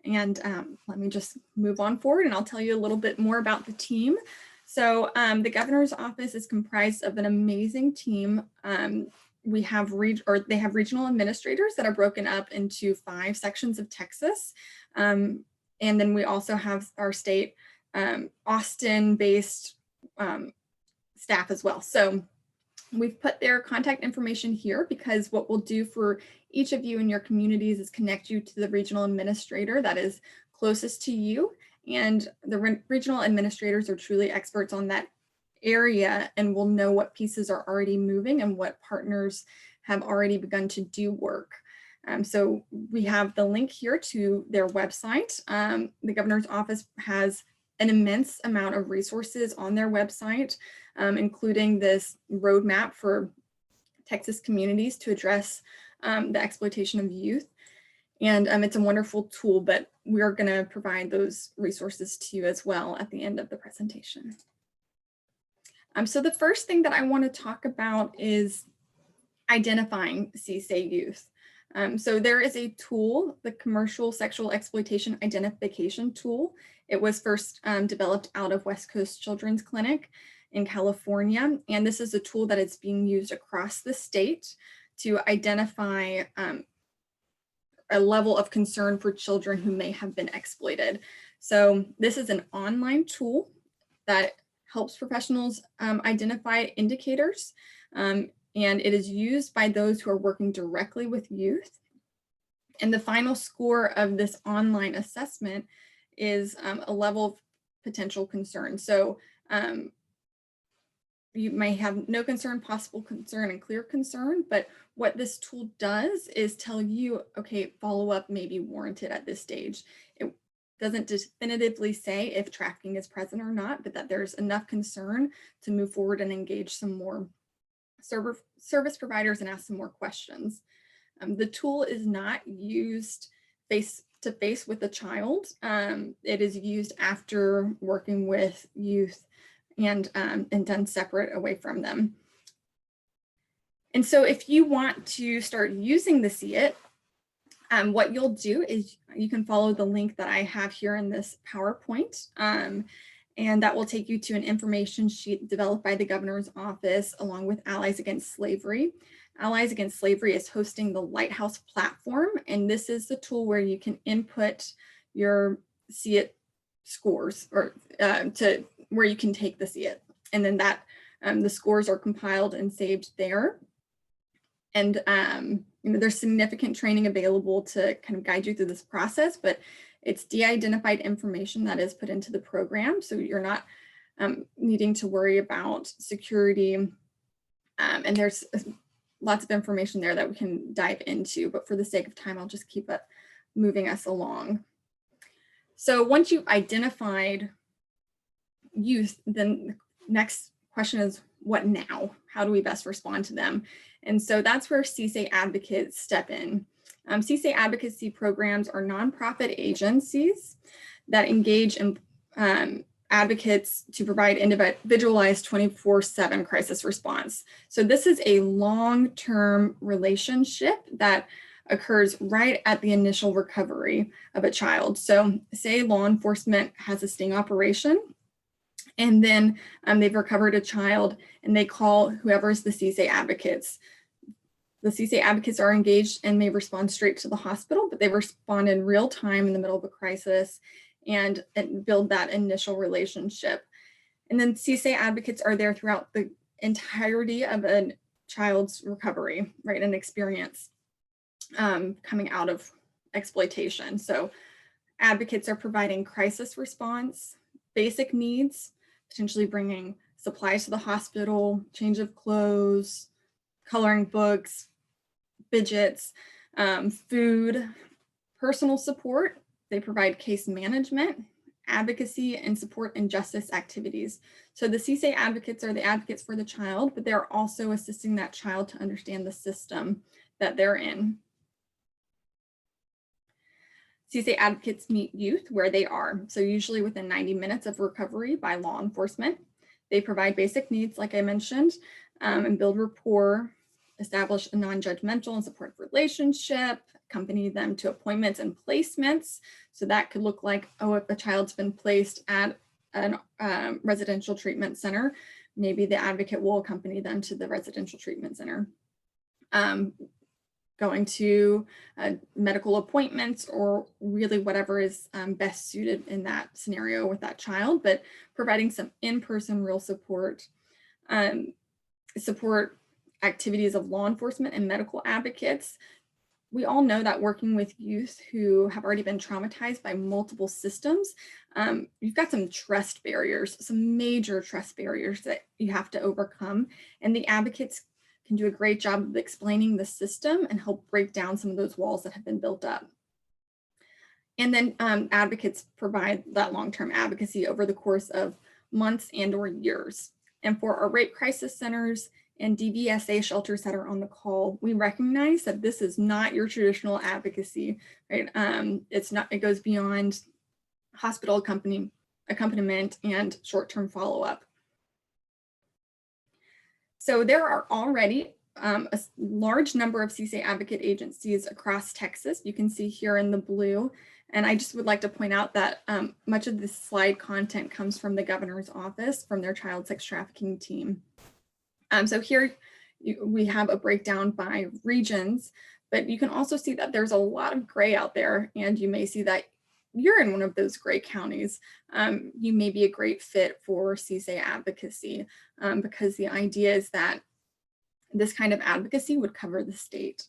And let me just move on forward and I'll tell you a little bit more about the team. So the governor's office is comprised of an amazing team. They have regional administrators that are broken up into 5 sections of Texas. And then we also have our state Austin-based staff as well. So we've put their contact information here because what we'll do for each of you in your communities is connect you to the regional administrator that is closest to you, and the regional administrators are truly experts on that area and will know what pieces are already moving and what partners have already begun to do work. So we have the link here to their website. The governor's office has an immense amount of resources on their website, including this roadmap for Texas communities to address the exploitation of youth. And it's a wonderful tool, but we are going to provide those resources to you as well at the end of the presentation. So the first thing that I want to talk about is identifying CSEY youth. So there is a tool, the Commercial Sexual Exploitation Identification Tool. It was first developed out of West Coast Children's Clinic in California. And this is a tool that is being used across the state to identify a level of concern for children who may have been exploited. So this is an online tool that helps professionals identify indicators, and it is used by those who are working directly with youth. And the final score of this online assessment is a level of potential concern. So you may have no concern, possible concern, and clear concern, but what this tool does is tell you, okay, follow-up may be warranted at this stage. It doesn't definitively say if trafficking is present or not, but that there's enough concern to move forward and engage some more service providers and ask some more questions. The tool is not used face-to-face with a child. It is used after working with youth and done separate away from them. And so if you want to start using the CSEY-IT, what you'll do is you can follow the link that I have here in this PowerPoint, and that will take you to an information sheet developed by the governor's office along with Allies Against Slavery. Allies Against Slavery is hosting the Lighthouse platform, and this is the tool where you can input your CSEY-IT scores or to where you can take the CSEY-IT, and then that the scores are compiled and saved there. And you know, there's significant training available to kind of guide you through this process, but it's de-identified information that is put into the program, so you're not needing to worry about security. And there's lots of information there that we can dive into, but for the sake of time, I'll just keep it moving us along. So once you've identified youth, then the next question is, what now? How do we best respond to them? And so that's where CSEY advocates step in. CSEY advocacy programs are nonprofit agencies that engage in advocates to provide individualized 24/7 crisis response. So this is a long-term relationship that occurs right at the initial recovery of a child. So say law enforcement has a sting operation, and then they've recovered a child and they call whoever's the CSEY advocates. The CSEY advocates are engaged and may respond straight to the hospital, but they respond in real time in the middle of a crisis and build that initial relationship. And then CSEY advocates are there throughout the entirety of a child's recovery, right, and experience coming out of exploitation. So advocates are providing crisis response, basic needs, potentially bringing supplies to the hospital, change of clothes, coloring books, fidgets, food, personal support. They provide case management, advocacy, and support and justice activities. So the CSEY advocates are the advocates for the child, but they're also assisting that child to understand the system that they're in. CSEY advocates meet youth where they are, so usually within 90 minutes of recovery by law enforcement. They provide basic needs, like I mentioned, and build rapport, establish a non-judgmental and supportive relationship, accompany them to appointments and placements. So that could look like, oh, if a child's been placed at a residential treatment center, maybe the advocate will accompany them to the residential treatment center. Going to medical appointments or really whatever is best suited in that scenario with that child, but providing some in-person real support, support activities of law enforcement and medical advocates we all know that working with youth who have already been traumatized by multiple systems, you've got some trust barriers, some major trust barriers that you have to overcome. And the advocates can do a great job of explaining the system and help break down some of those walls that have been built up. And then advocates provide that long-term advocacy over the course of months and or years. And for our rape crisis centers and DVSA shelters that are on the call, we recognize that this is not your traditional advocacy, right? It's not, it goes beyond hospital accompaniment and short-term follow-up. So there are already a large number of CSEY advocate agencies across Texas. You can see here in the blue. And I just would like to point out that much of this slide content comes from the governor's office, from their child sex trafficking team. So here we have a breakdown by regions, but you can also see that there's a lot of gray out there, and you may see that you're in one of those gray counties. You may be a great fit for CSEY advocacy because the idea is that this kind of advocacy would cover the state.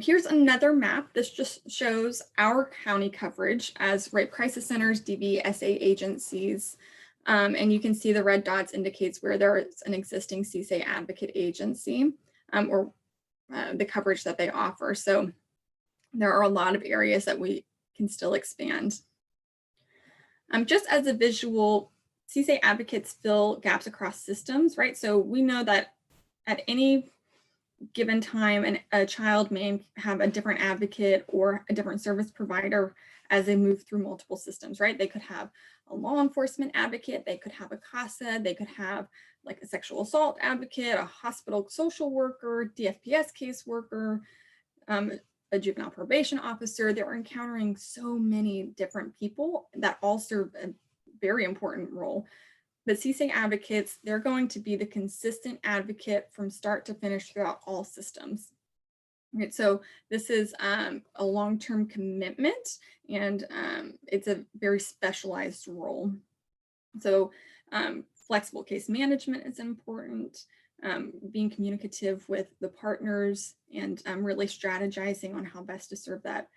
Here's another map. This just shows our county coverage as rape crisis centers, DVSA agencies. And you can see the red dots indicates where there is an existing CSEY advocate agency or the coverage that they offer. So there are a lot of areas that we can still expand. Just as a visual, CSEY advocates fill gaps across systems, right? So we know that at any given time, a child may have a different advocate or a different service provider as they move through multiple systems, right? They could have a law enforcement advocate, they could have a CASA, they could have like a sexual assault advocate, a hospital social worker, DFPS caseworker, a juvenile probation officer. They're encountering so many different people that all serve a very important role. But CSEY advocates, they're going to be the consistent advocate from start to finish throughout all systems. Right, so this is a long-term commitment, and it's a very specialized role. So flexible case management is important, being communicative with the partners, and really strategizing on how best to serve that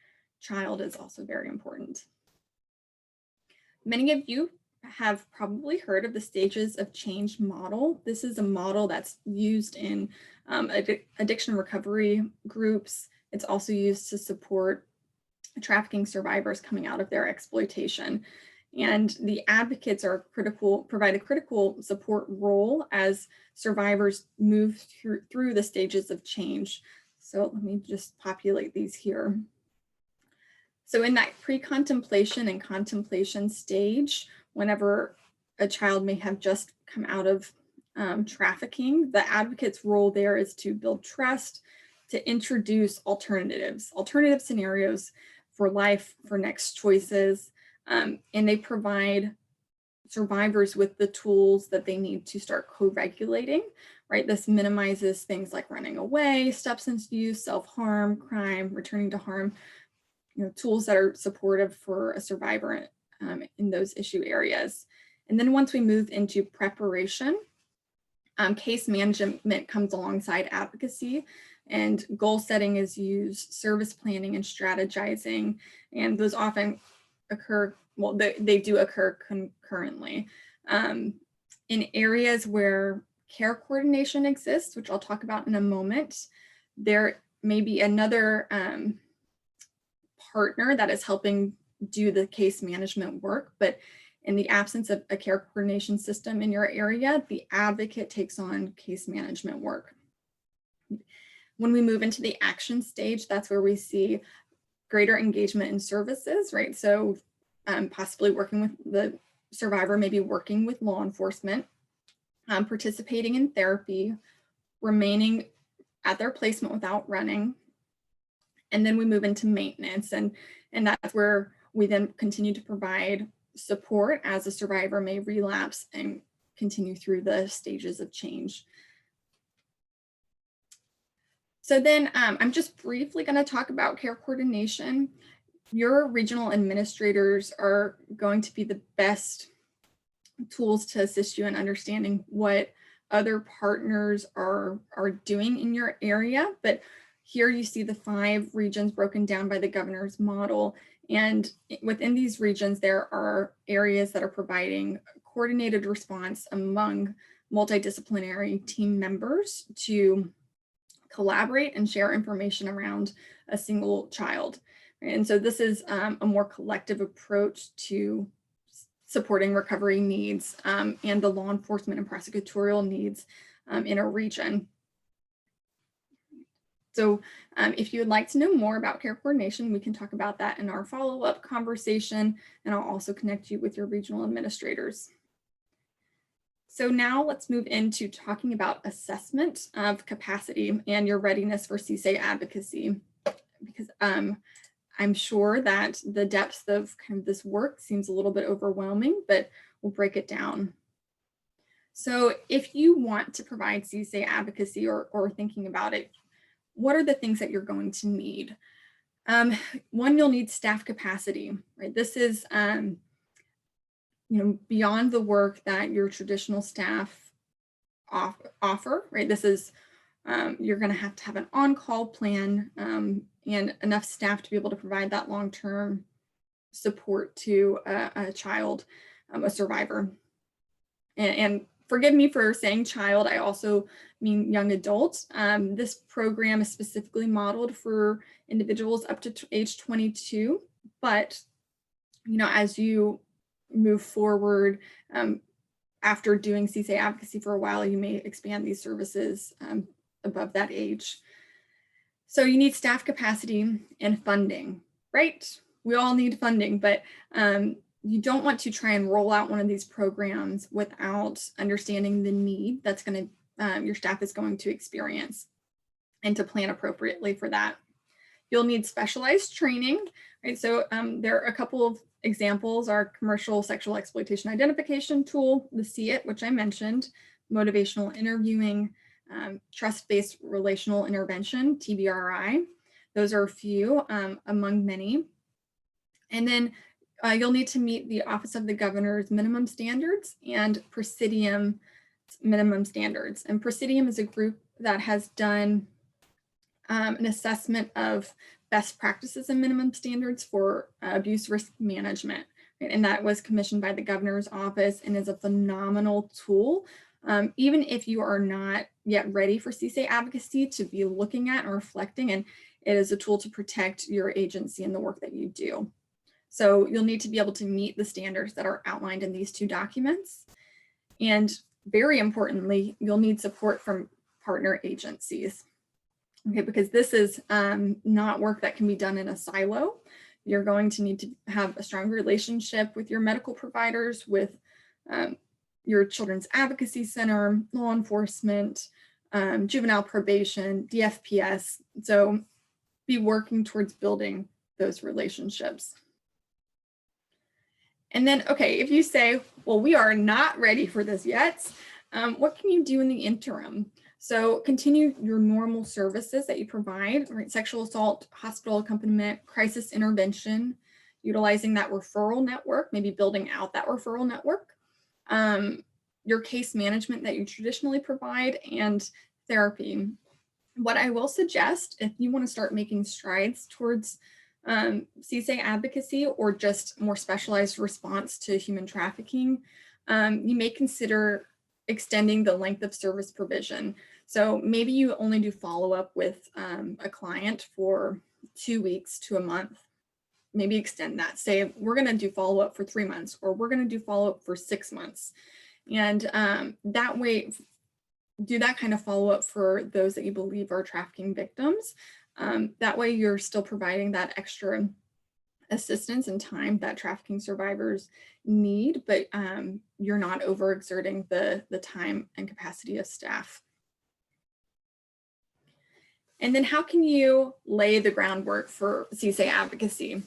child is also very important. Many of you have probably heard of the stages of change model. This is a model that's used in addiction recovery groups. It's also used to support trafficking survivors coming out of their exploitation. And the advocates are critical, provide a critical support role as survivors move through the stages of change. So let me just populate these here. So in that pre-contemplation and contemplation stage, whenever a child may have just come out of trafficking, the advocate's role there is to build trust, to introduce alternative scenarios for life, for next choices, and they provide survivors with the tools that they need to start co-regulating, right? This minimizes things like running away, substance use, self-harm, crime, returning to harm, tools that are supportive for a survivor in those issue areas. And then once we move into preparation, case management comes alongside advocacy, and goal setting is used, service planning and strategizing, and those often occur, well, they do occur concurrently. In areas where care coordination exists, which I'll talk about in a moment, there may be another partner that is helping do the case management work, but in the absence of a care coordination system in your area, the advocate takes on case management work. When we move into the action stage, that's where we see greater engagement in services, right? So possibly working with the survivor, maybe working with law enforcement, participating in therapy, remaining at their placement without running. And then we move into maintenance, and that's where we then continue to provide support as a survivor may relapse and continue through the stages of change. So then I'm just briefly going to talk about care coordination. Your regional administrators are going to be the best tools to assist you in understanding what other partners are doing in your area, but here you see the 5 regions broken down by the governor's model. And within these regions, there are areas that are providing coordinated response among multidisciplinary team members to collaborate and share information around a single child. And so this is a more collective approach to supporting recovery needs and the law enforcement and prosecutorial needs in a region. So if you would like to know more about care coordination, we can talk about that in our follow-up conversation, and I'll also connect you with your regional administrators. So now let's move into talking about assessment of capacity and your readiness for CSEY advocacy, because I'm sure that the depth of kind of this work seems a little bit overwhelming, but we'll break it down. So if you want to provide CSEY advocacy or thinking about it, what are the things that you're going to need? One, you'll need staff capacity, right? This is beyond the work that your traditional staff offer, right? This is, you're going to have an on-call plan and enough staff to be able to provide that long-term support to a child, a survivor. And forgive me for saying child, I also mean young adults. This program is specifically modeled for individuals up to age 22, but as you move forward after doing CSEY advocacy for a while, you may expand these services above that age. So you need staff capacity and funding, right? We all need funding, but you don't want to try and roll out one of these programs without understanding the need that's going to, your staff is going to experience, and to plan appropriately for that. You'll need specialized training, right? So there are a couple of examples: our commercial sexual exploitation identification tool, the CSEY-IT, which I mentioned, motivational interviewing, trust-based relational intervention, TBRI. Those are a few among many. And then you'll need to meet the Office of the Governor's minimum standards and Presidium minimum standards. And Presidium is a group that has done an assessment of best practices and minimum standards for abuse risk management. Right? And that was commissioned by the governor's office and is a phenomenal tool. Even if you are not yet ready for CSEY advocacy, to be looking at and reflecting, and it is a tool to protect your agency and the work that you do. So you'll need to be able to meet the standards that are outlined in these 2 documents. And very importantly, you'll need support from partner agencies. Okay, because this is not work that can be done in a silo. You're going to need to have a strong relationship with your medical providers, with your Children's Advocacy Center, law enforcement, juvenile probation, DFPS. So be working towards building those relationships. And then, okay, if you say, well, we are not ready for this yet, what can you do in the interim? So continue your normal services that you provide, right? Sexual assault, hospital accompaniment, crisis intervention, utilizing that referral network, maybe building out that referral network, your case management that you traditionally provide, and therapy. What I will suggest, if you want to start making strides towards CSEY advocacy or just more specialized response to human trafficking, you may consider extending the length of service provision. So maybe you only do follow-up with a client for 2 weeks to a month. Maybe extend that. Say, we're going to do follow-up for 3 months, or we're going to do follow-up for 6 months. And that way, do that kind of follow-up for those that you believe are trafficking victims. That way you're still providing that extra assistance and time that trafficking survivors need, but you're not overexerting the time and capacity of staff. And then how can you lay the groundwork for CSEY advocacy?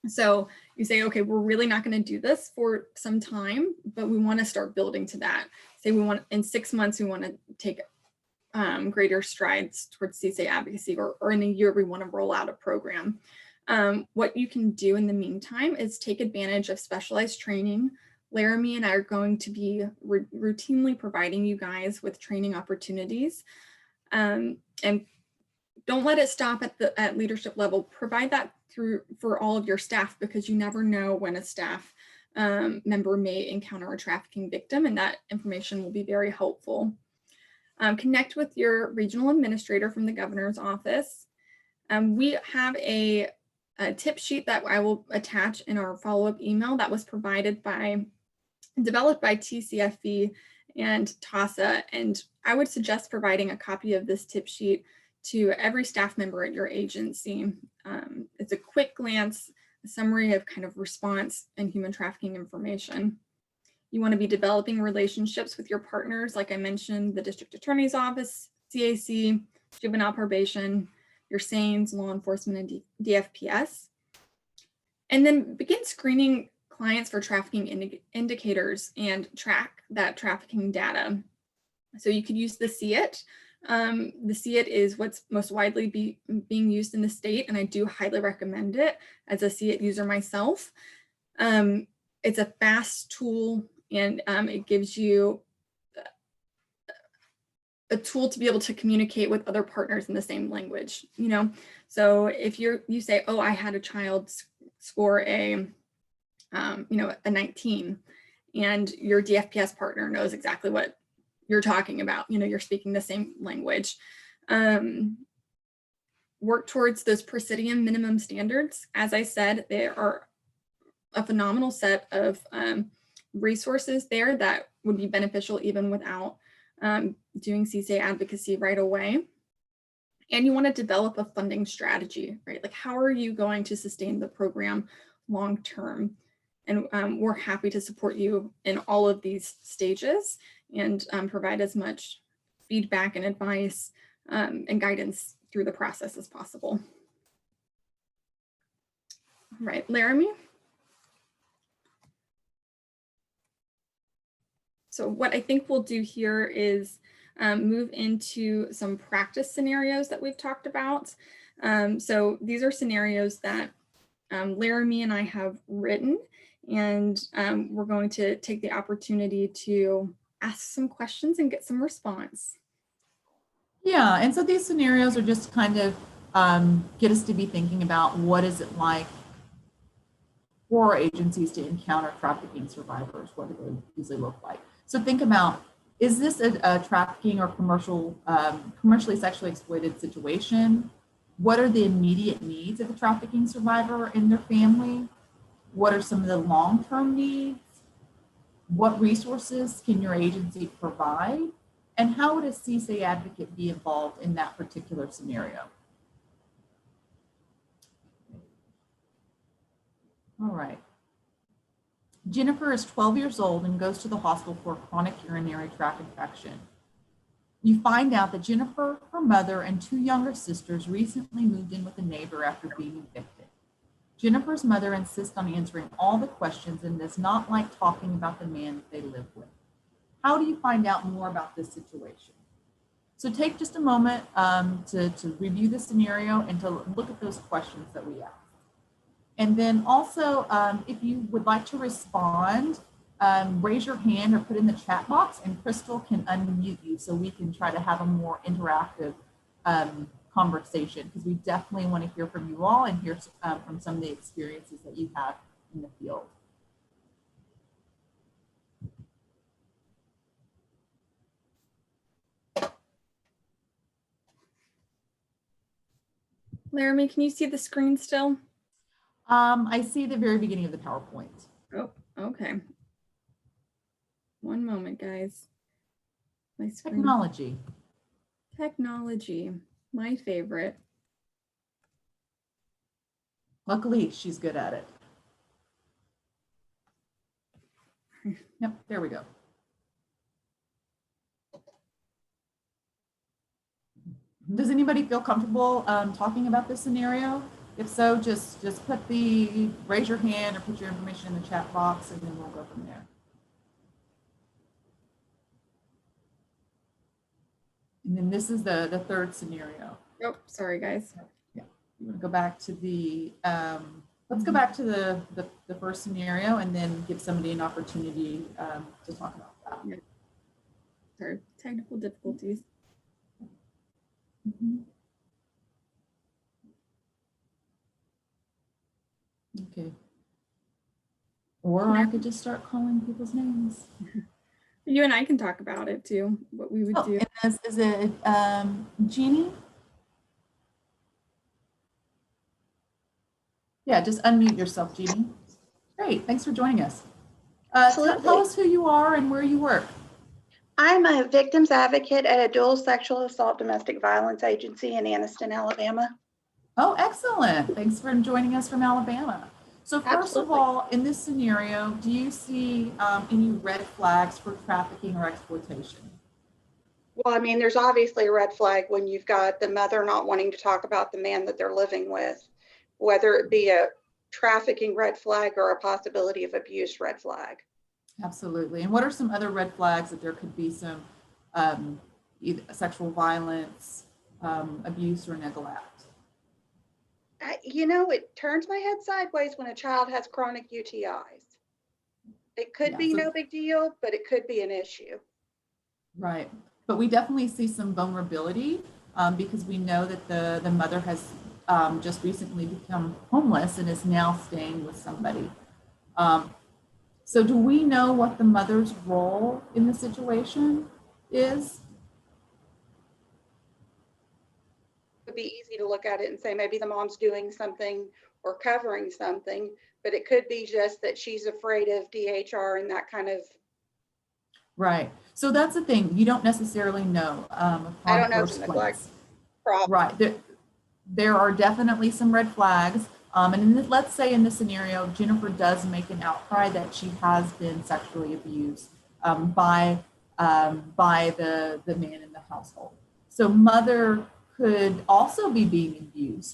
So you say, okay, we're really not going to do this for some time, but we want to start building to that. Say we want, in 6 months, we want to take greater strides towards CSEY advocacy, or in a year, we want to roll out a program. What you can do in the meantime is take advantage of specialized training, Laramie and I are going to be routinely providing you guys with training opportunities. And don't let it stop at leadership level. Provide that for all of your staff, because you never know when a staff member may encounter a trafficking victim, and that information will be very helpful. Connect with your regional administrator from the governor's office. We have a tip sheet that I will attach in our follow-up email that was developed by TCFE and TASA, and I would suggest providing a copy of this tip sheet to every staff member at your agency. It's a quick glance, a summary of kind of response and human trafficking information. You want to be developing relationships with your partners, like I mentioned, the district attorney's office, CAC, juvenile probation, your SANES, law enforcement, and DFPS. And then begin screening clients for trafficking indicators and track that trafficking data. So you could use the CSE-IT. The CSE-IT is what's most widely being used in the state, and I do highly recommend it as a CSE-IT user myself. It's a fast tool, and it gives you a tool to be able to communicate with other partners in the same language, you know? So if you say, oh, I had a child score a 19, and your DFPS partner knows exactly what you're talking about, you're speaking the same language. Work towards those Presidium minimum standards. As I said, there are a phenomenal set of resources there that would be beneficial even without doing CSEY advocacy right away. And you want to develop a funding strategy, right? Like, how are you going to sustain the program long term? And we're happy to support you in all of these stages and provide as much feedback and advice and guidance through the process as possible. All right, Laramie. So what I think we'll do here is move into some practice scenarios that we've talked about. So these are scenarios that Laramie and I have written, and we're going to take the opportunity to ask some questions and get some response. Yeah, and so these scenarios are just kind of get us to be thinking about what is it like for agencies to encounter trafficking survivors, what do they usually look like? So think about, is this a trafficking or commercially sexually exploited situation? What are the immediate needs of the trafficking survivor and their family? What are some of the long-term needs? What resources can your agency provide? And how would a CSEY advocate be involved in that particular scenario? All right. Jennifer is 12 years old and goes to the hospital for a chronic urinary tract infection. You find out that Jennifer, her mother, and 2 younger sisters recently moved in with a neighbor after being evicted. Jennifer's mother insists on answering all the questions and does not like talking about the man that they live with. How do you find out more about this situation? So take just a moment to review the scenario and to look at those questions that we asked. And then also, if you would like to respond, raise your hand or put in the chat box, and Crystal can unmute you so we can try to have a more interactive conversation, because we definitely want to hear from you all and hear from some of the experiences that you have in the field. Laramie, can you see the screen still? I see the very beginning of the PowerPoint. Oh, okay. One moment, guys. My screen. Technology, my favorite. Luckily, she's good at it. Yep, there we go. Does anybody feel comfortable talking about this scenario? If so, just raise your hand or put your information in the chat box, and then we'll go from there. And then this is the third scenario. Oh, sorry, guys. Yeah, you want to go back to the let's go back to the first scenario and then give somebody an opportunity to talk about that. Yeah. Sorry, technical difficulties. Mhm. Okay. Or I could just start calling people's names. You and I can talk about it too, what we would do. And is it Jeannie? Yeah, just unmute yourself, Jeannie. Great, thanks for joining us. Tell us who you are and where you work. I'm a victims advocate at a dual sexual assault domestic violence agency in Anniston, Alabama. Oh, excellent. Thanks for joining us from Alabama. So first of all, in this scenario, do you see any red flags for trafficking or exploitation? Well, I mean, there's obviously a red flag when you've got the mother not wanting to talk about the man that they're living with, whether it be a trafficking red flag or a possibility of abuse red flag. Absolutely. And what are some other red flags that there could be some either sexual violence, abuse, or neglect? It turns my head sideways when a child has chronic UTIs. It could be no big deal, but it could be an issue. Right. But we definitely see some vulnerability because we know that the mother has just recently become homeless and is now staying with somebody. So do we know what the mother's role in the situation is? It would be easy to look at it and say maybe the mom's doing something or covering something, but it could be just that she's afraid of DHR and that kind of. Right. So that's the thing. You don't necessarily know. I don't know from neglect problem. Right. There are definitely some red flags. And let's say in this scenario, Jennifer does make an outcry that she has been sexually abused by the man in the household. So mother could also be being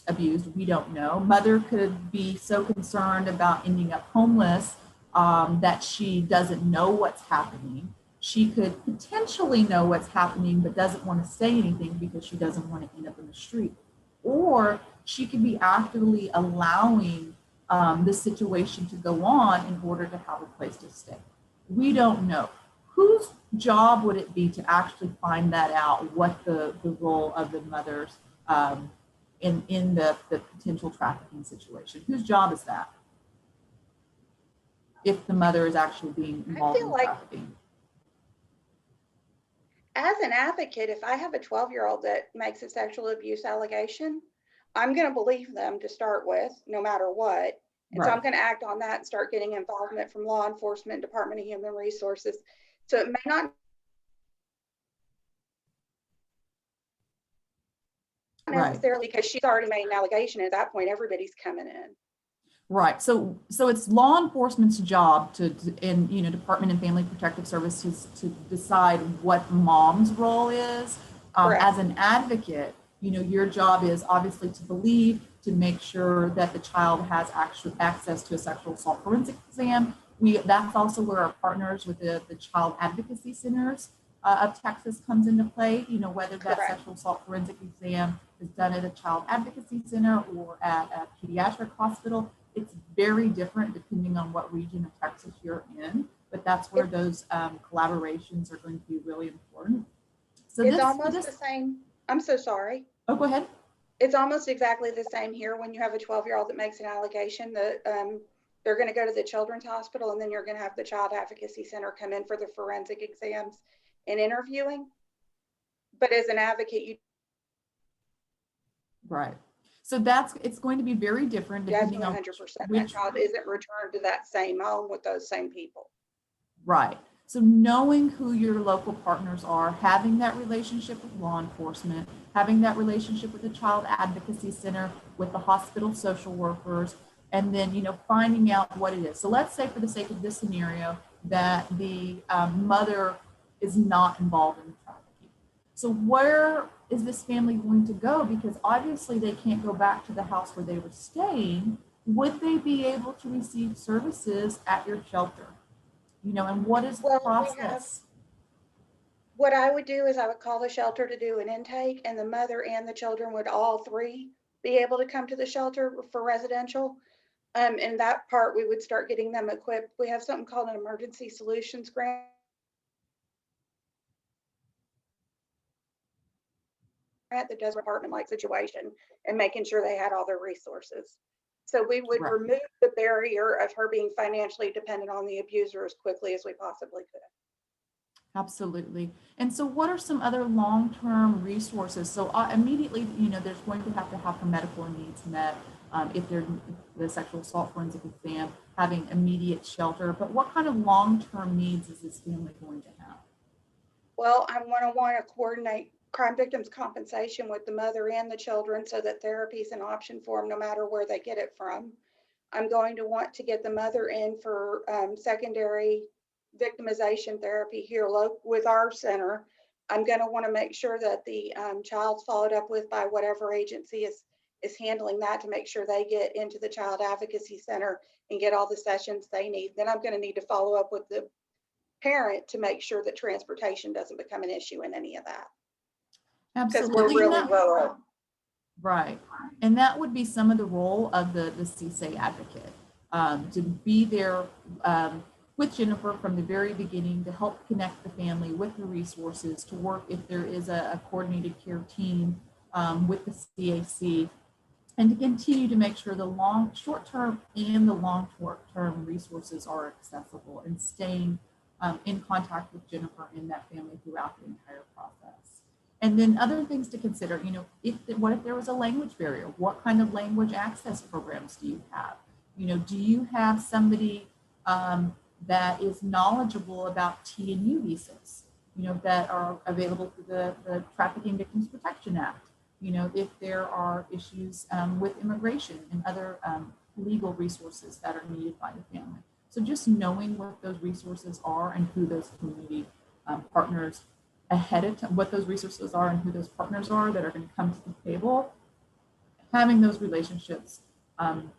abused. We don't know. Mother could be so concerned about ending up homeless that she doesn't know what's happening. She could potentially know what's happening, but doesn't want to say anything because she doesn't want to end up in the street. Or she could be actively allowing the situation to go on in order to have a place to stay. We don't know. Whose job would it be to actually find that out, what the role of the mothers in the potential trafficking situation? Whose job is that? If the mother is actually being involved in trafficking. As an advocate, if I have a 12-year-old that makes a sexual abuse allegation, I'm going to believe them to start with, no matter what. And so I'm going to act on that and start getting involvement from law enforcement, Department of Human Resources. So it may not necessarily because she's already made an allegation. At that point, everybody's coming in. Right. So it's law enforcement's job and Department of Family Protective Services to decide what mom's role is. As an advocate, your job is obviously to believe, to make sure that the child has actual access to a sexual assault forensic exam. That's also where our partners with the Child Advocacy Centers of Texas comes into play. Whether that sexual assault forensic exam is done at a Child Advocacy Center or at a pediatric hospital. It's very different depending on what region of Texas you're in, but that's where those collaborations are going to be really important. So it's almost the same. I'm so sorry. Oh, go ahead. It's almost exactly the same here when you have a 12-year-old that makes an allegation that they're going to go to the children's hospital, and then you're going to have the Child Advocacy Center come in for the forensic exams and interviewing. But as an advocate, you. Right. So it's going to be very different depending on 100%. That child isn't returned to that same home with those same people. Right. So knowing who your local partners are, having that relationship with law enforcement, having that relationship with the Child Advocacy Center, with the hospital social workers, and then, finding out what it is. So let's say for the sake of this scenario that the mother is not involved in the trafficking. So where is this family going to go? Because obviously they can't go back to the house where they were staying. Would they be able to receive services at your shelter? And what is the process? What I would do is I would call the shelter to do an intake, and the mother and the children would all three be able to come to the shelter for residential. And that part, we would start getting them equipped. We have something called an emergency solutions grant that does apartment-like situation and making sure they had all their resources. So we would Right. remove the barrier of her being financially dependent on the abuser as quickly as we possibly could. Absolutely. And so what are some other long-term resources? So immediately, there's going to have her medical needs met. If they're the sexual assault forensic exam, having immediate shelter, but what kind of long-term needs is this family going to have? Well, I'm going to want to coordinate crime victims compensation with the mother and the children so that therapy is an option for them no matter where they get it from. I'm going to want to get the mother in for secondary victimization therapy here with our center. I'm going to want to make sure that the child's followed up with by whatever agency is handling that to make sure they get into the Child Advocacy Center and get all the sessions they need. Then I'm going to need to follow up with the parent to make sure that transportation doesn't become an issue in any of that. Because we're Absolutely. really rural. Right. And that would be some of the role of the CSEY advocate, to be there with Jennifer from the very beginning to help connect the family with the resources, to work if there is a coordinated care team with the CAC, and to continue to make sure the short-term and the long-term resources are accessible, and staying in contact with Jennifer and that family throughout the entire process. And then other things to consider, what if there was a language barrier? What kind of language access programs do you have? Do you have somebody that is knowledgeable about T&U visas, that are available through the Trafficking Victims Protection Act? If there are issues with immigration and other legal resources that are needed by the family. So just knowing what those resources are and who those community partners ahead of time, what those resources are and who those partners are that are going to come to the table, having those relationships and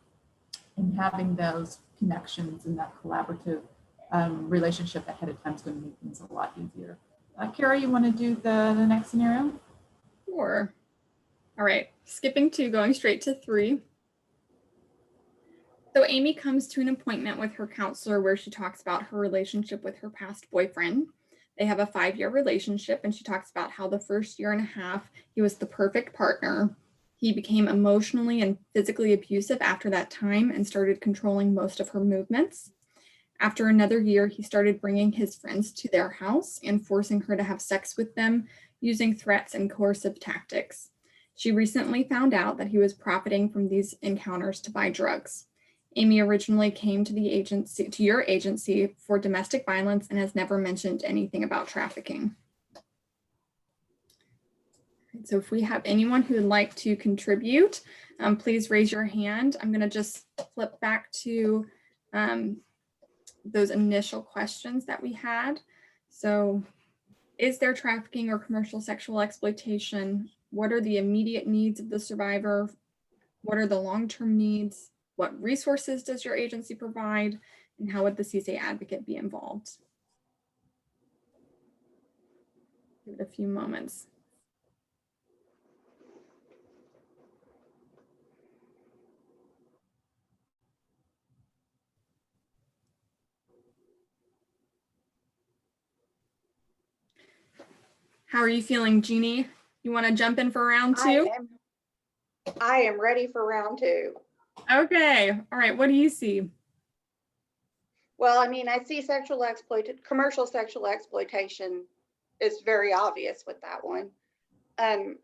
having those connections and that collaborative relationship ahead of time is going to make things a lot easier. Kara, you want to do the next scenario? Sure. All right, skipping 2, going straight to 3. So Amy comes to an appointment with her counselor where she talks about her relationship with her past boyfriend. They have a 5-year relationship, and she talks about how the first year and a half, he was the perfect partner. He became emotionally and physically abusive after that time and started controlling most of her movements. After another year, he started bringing his friends to their house and forcing her to have sex with them using threats and coercive tactics. She recently found out that he was profiting from these encounters to buy drugs. Amy originally came to your agency for domestic violence and has never mentioned anything about trafficking. So if we have anyone who would like to contribute, please raise your hand. I'm going to just flip back to those initial questions that we had. So is there trafficking or commercial sexual exploitation? What are the immediate needs of the survivor? What are the long-term needs? What resources does your agency provide? And how would the CSEY advocate be involved? Give it a few moments. How are you feeling, Jeannie? You want to jump in for round 2? I am ready for round 2. Okay. All right. What do you see? Well, I mean, I see commercial sexual exploitation is very obvious with that one. I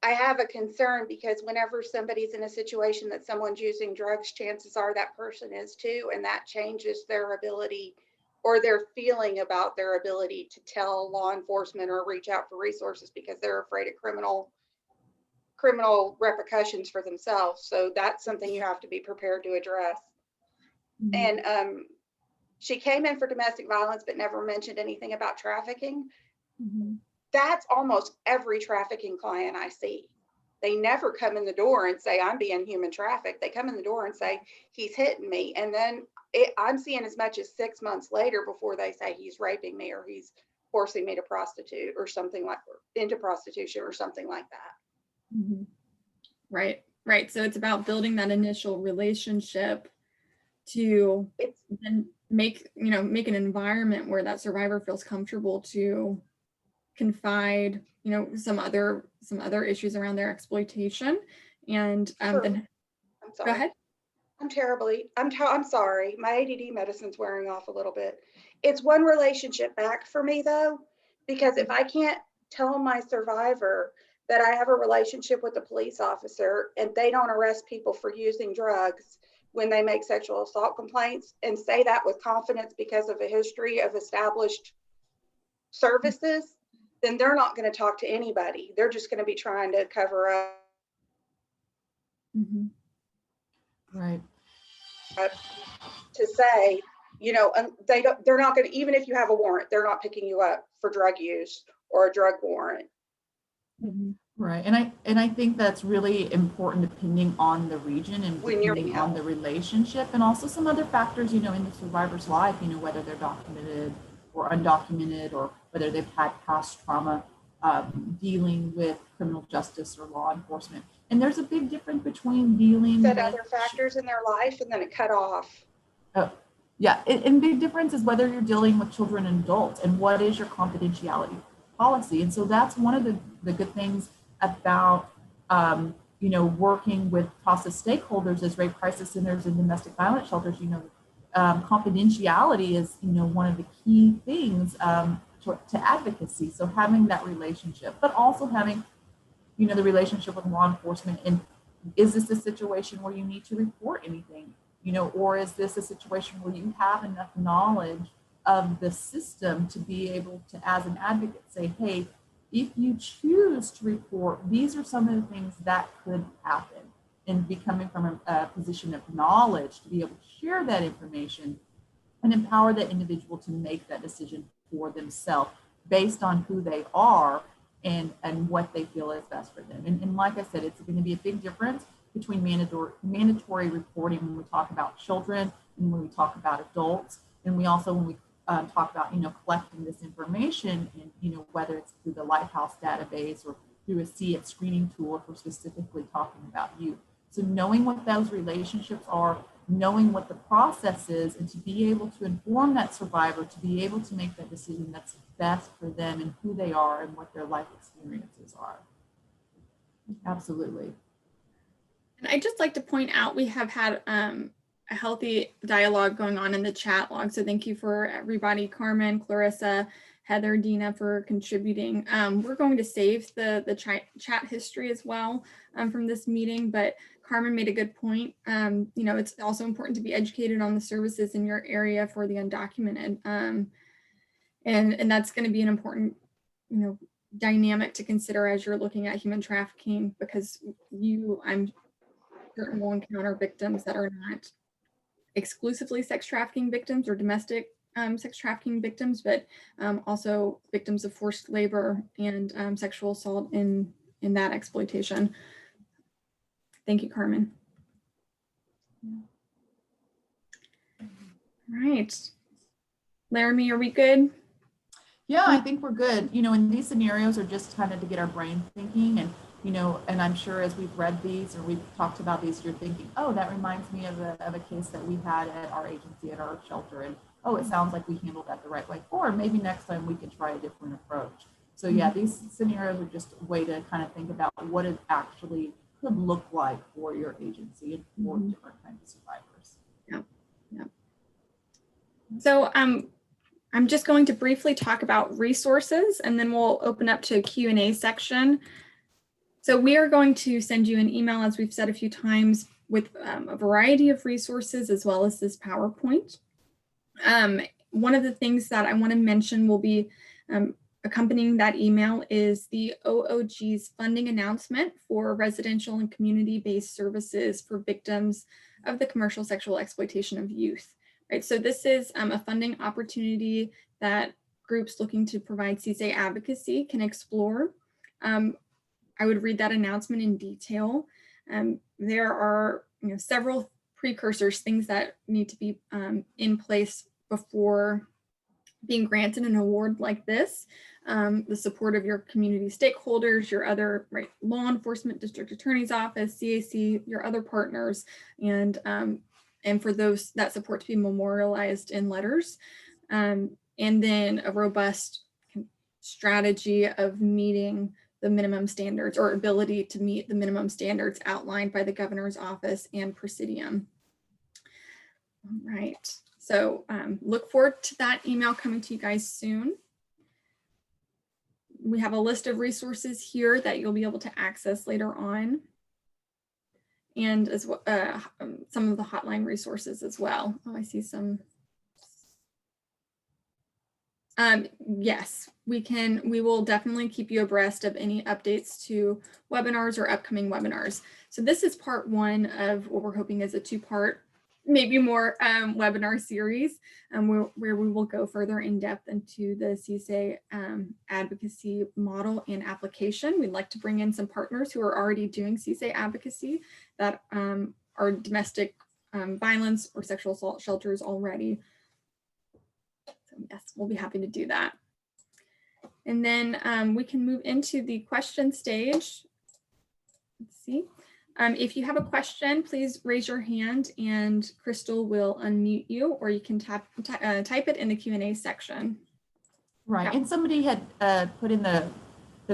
have a concern because whenever somebody's in a situation that someone's using drugs, chances are that person is too, and that changes their ability or their feeling about their ability to tell law enforcement or reach out for resources because they're afraid of criminal repercussions for themselves. So that's something you have to be prepared to address. Mm-hmm. And she came in for domestic violence, but never mentioned anything about trafficking. Mm-hmm. That's almost every trafficking client I see. They never come in the door and say, I'm being human trafficked. They come in the door and say, he's hitting me. And then I'm seeing as much as 6 months later before they say he's raping me or he's forcing me to prostitute or something into prostitution or something like that. Mm-hmm. Right. Right. So it's about building that initial relationship to It's then make an environment where that survivor feels comfortable to confide, some other issues around their exploitation. And sure. then I'm go sorry. ahead. I'm sorry. My ADD medicine's wearing off a little bit. It's one relationship back for me though, because if I can't tell my survivor that I have a relationship with a police officer and they don't arrest people for using drugs when they make sexual assault complaints, and say that with confidence because of a history of established services, then they're not going to talk to anybody. They're just going to be trying to cover up Mm-hmm. Right. to say, they're not going to, even if you have a warrant, they're not picking you up for drug use or a drug warrant. Mm-hmm. Right. And I think that's really important depending on the region and When you're depending on the relationship, and also some other factors, in the survivor's life, whether they're documented or undocumented, or whether they've had past trauma dealing with criminal justice or law enforcement. And there's a big difference between dealing said with other factors in their life and then it cut off. Oh, yeah, and big difference is whether you're dealing with children and adults, and what is your confidentiality policy. And so that's one of the good things about working with process stakeholders as rape crisis centers and domestic violence shelters. Confidentiality is one of the key things to advocacy. So having that relationship, but also having the relationship with law enforcement. And is this a situation where you need to report anything? Or is this a situation where you have enough knowledge of the system to be able to, as an advocate, say, hey, if you choose to report, these are some of the things that could happen, and be coming from a position of knowledge to be able to share that information and empower that individual to make that decision for themselves based on who they are and what they feel is best for them. And like I said, it's going to be a big difference between mandatory reporting when we talk about children and when we talk about adults. And we also, when we talk about, collecting this information, and, whether it's through the Lighthouse database or through a CSEY-IT screening tool, if we're specifically talking about youth. So knowing what those relationships are, knowing what the process is, and to be able to inform that survivor, to be able to make that decision that's best for them and who they are and what their life experiences are. Absolutely. And I'd just like to point out, we have had a healthy dialogue going on in the chat log. So thank you for everybody, Carmen, Clarissa, Heather, Dina, for contributing. We're going to save the chat history as well from this meeting, but Carmen made a good point. It's also important to be educated on the services in your area for the undocumented. And that's going to be an important, dynamic to consider as you're looking at human trafficking, because I'm certain will encounter victims that are not exclusively sex trafficking victims or domestic sex trafficking victims, but also victims of forced labor and sexual assault in that exploitation. Thank you, Carmen. Right. Laramie, are we good? Yeah, I think we're good. And these scenarios are just kind of to get our brain thinking, and and I'm sure as we've read these or we've talked about these, you're thinking, oh, that reminds me of a case that we had at our agency, at our shelter, and oh, it sounds like we handled that the right way, or maybe next time we can try a different approach. So yeah, these scenarios are just a way to kind of think about what it actually could look like for your agency and for different kinds of survivors. Yeah. So I'm just going to briefly talk about resources, and then we'll open up to a Q&A section. So we are going to send you an email, as we've said a few times, with a variety of resources, as well as this PowerPoint. One of the things that I want to mention will be accompanying that email is the OOG's funding announcement for residential and community-based services for victims of the commercial sexual exploitation of youth. Right, so this is a funding opportunity that groups looking to provide CSEY advocacy can explore. I would read that announcement in detail. There are several precursors, things that need to be in place before being granted an award like this, the support of your community stakeholders, your other law enforcement, district attorney's office, CAC, your other partners, and for that support to be memorialized in letters, and then a robust strategy of meeting the minimum standards or ability to meet the minimum standards outlined by the governor's office and Presidium. All right. So look forward to that email coming to you guys soon. We have a list of resources here that you'll be able to access later on. And as well, some of the hotline resources as well. Oh, I see some. Yes, we will definitely keep you abreast of any updates to webinars or upcoming webinars. So this is part one of what we're hoping is a two-part, maybe more webinar series, where we will go further in depth into the CSEY advocacy model and application. We'd like to bring in some partners who are already doing CSEY advocacy that are domestic violence or sexual assault shelters already. So yes, we'll be happy to do that. And then we can move into the question stage. Let's see. If you have a question, please raise your hand and Crystal will unmute you, or you can type it in the Q&A section. Right, and somebody had put in the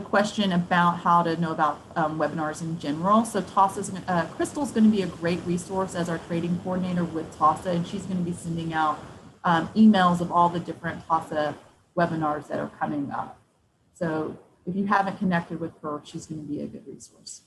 question about how to know about webinars in general. So Crystal's going to be a great resource as our training coordinator with TASA, and she's going to be sending out emails of all the different TASA webinars that are coming up. So if you haven't connected with her, she's going to be a good resource.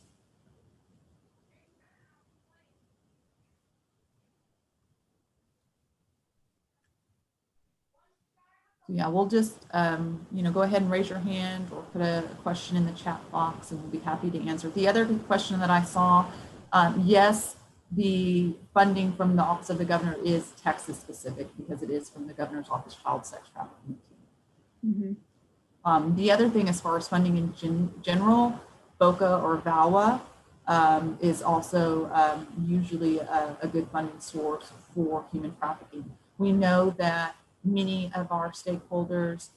Yeah, we'll just, go ahead and raise your hand or put a question in the chat box and we'll be happy to answer. The other question that I saw, yes, the funding from the Office of the Governor is Texas specific because it is from the Governor's Office Child Sex Trafficking Team. Mm-hmm. The other thing as far as funding in general, BOCA or VAWA is also usually a good funding source for human trafficking. We know that many of our stakeholders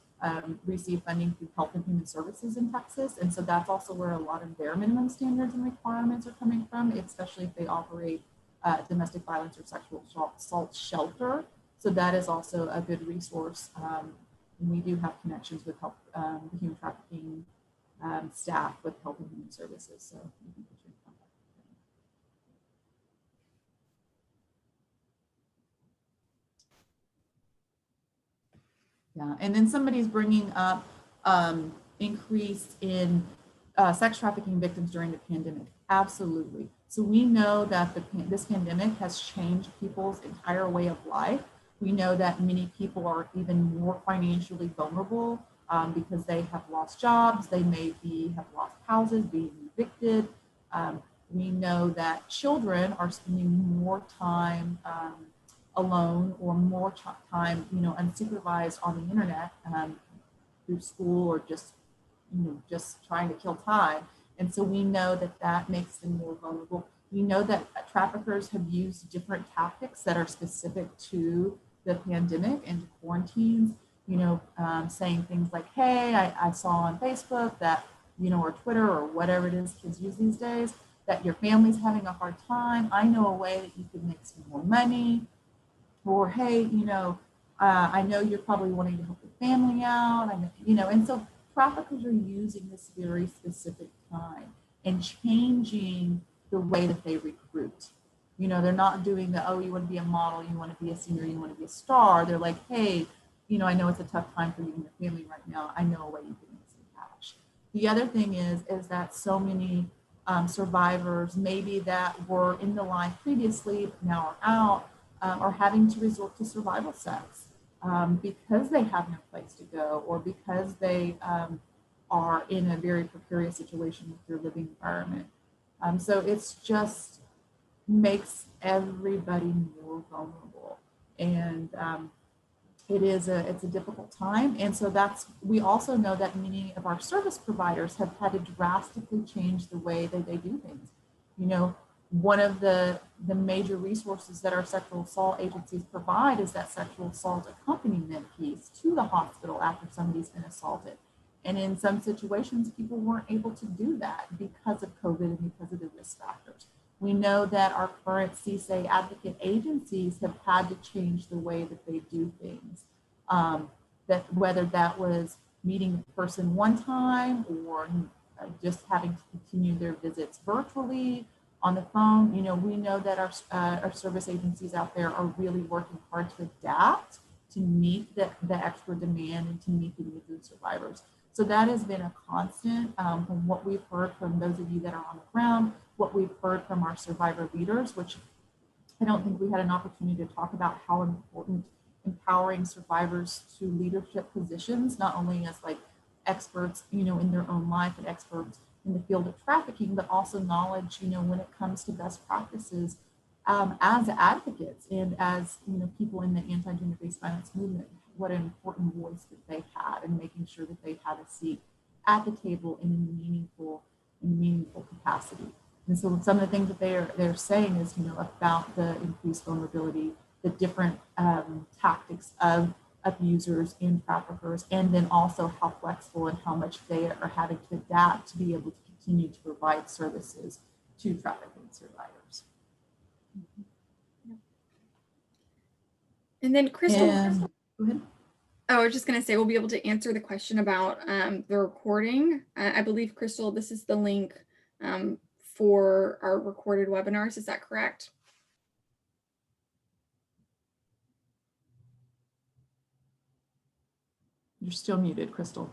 receive funding through Health and Human Services in Texas. And so that's also where a lot of their minimum standards and requirements are coming from, especially if they operate domestic violence or sexual assault shelter. So that is also a good resource. And we do have connections with the human trafficking staff with Health and Human Services. So you can put your contact. Yeah, and then somebody's bringing up increase in sex trafficking victims during the pandemic. Absolutely. So we know that this pandemic has changed people's entire way of life. We know that many people are even more financially vulnerable because they have lost jobs. They may have lost houses, being evicted. We know that children are spending more time alone or more time, unsupervised on the internet through school or just trying to kill time. And so we know that makes them more vulnerable. We know that traffickers have used different tactics that are specific to the pandemic and quarantines, saying things like, hey, I saw on Facebook that, or Twitter or whatever it is kids use these days, that your family's having a hard time. I know a way that you could make some more money. Or, hey, I know you're probably wanting to help your family out. And so traffickers are using this very specific time and changing the way that they recruit. They're not doing oh, you want to be a model, you want to be a singer, you want to be a star. They're like, hey, I know it's a tough time for you and your family right now. I know a way you can make some cash. The other thing is that so many survivors, maybe that were in the line previously, but now are out, are having to resort to survival sex because they have no place to go or because they are in a very precarious situation with their living environment. So it's just makes everybody more vulnerable. And it's a difficult time. And so we also know that many of our service providers have had to drastically change the way that they do things. one of the major resources that our sexual assault agencies provide is that sexual assault accompaniment piece to the hospital after somebody's been assaulted. And in some situations, people weren't able to do that because of COVID and because of the risk factors. We know that our current CSEY advocate agencies have had to change the way that they do things. That whether that was meeting the person one time or just having to continue their visits virtually, on the phone, we know that our service agencies out there are really working hard to adapt to meet the extra demand and to meet the needs of survivors. So that has been a constant from what we've heard from those of you that are on the ground, what we've heard from our survivor leaders, which I don't think we had an opportunity to talk about how important empowering survivors to leadership positions, not only as like experts, in their own life and experts in the field of trafficking, but also knowledge, when it comes to best practices as advocates and as, people in the anti-gender-based violence movement, what an important voice that they had and making sure that they had a seat at the table in a meaningful capacity. And so some of the things that they're saying is, about the increased vulnerability, the different tactics of abusers and traffickers, and then also how flexible and how much they are having to adapt to be able to continue to provide services to trafficking survivors. And then Crystal, go ahead. Oh, I was just going to say, we'll be able to answer the question about the recording. I believe, Crystal, this is the link for our recorded webinars. Is that correct? You're still muted, Crystal.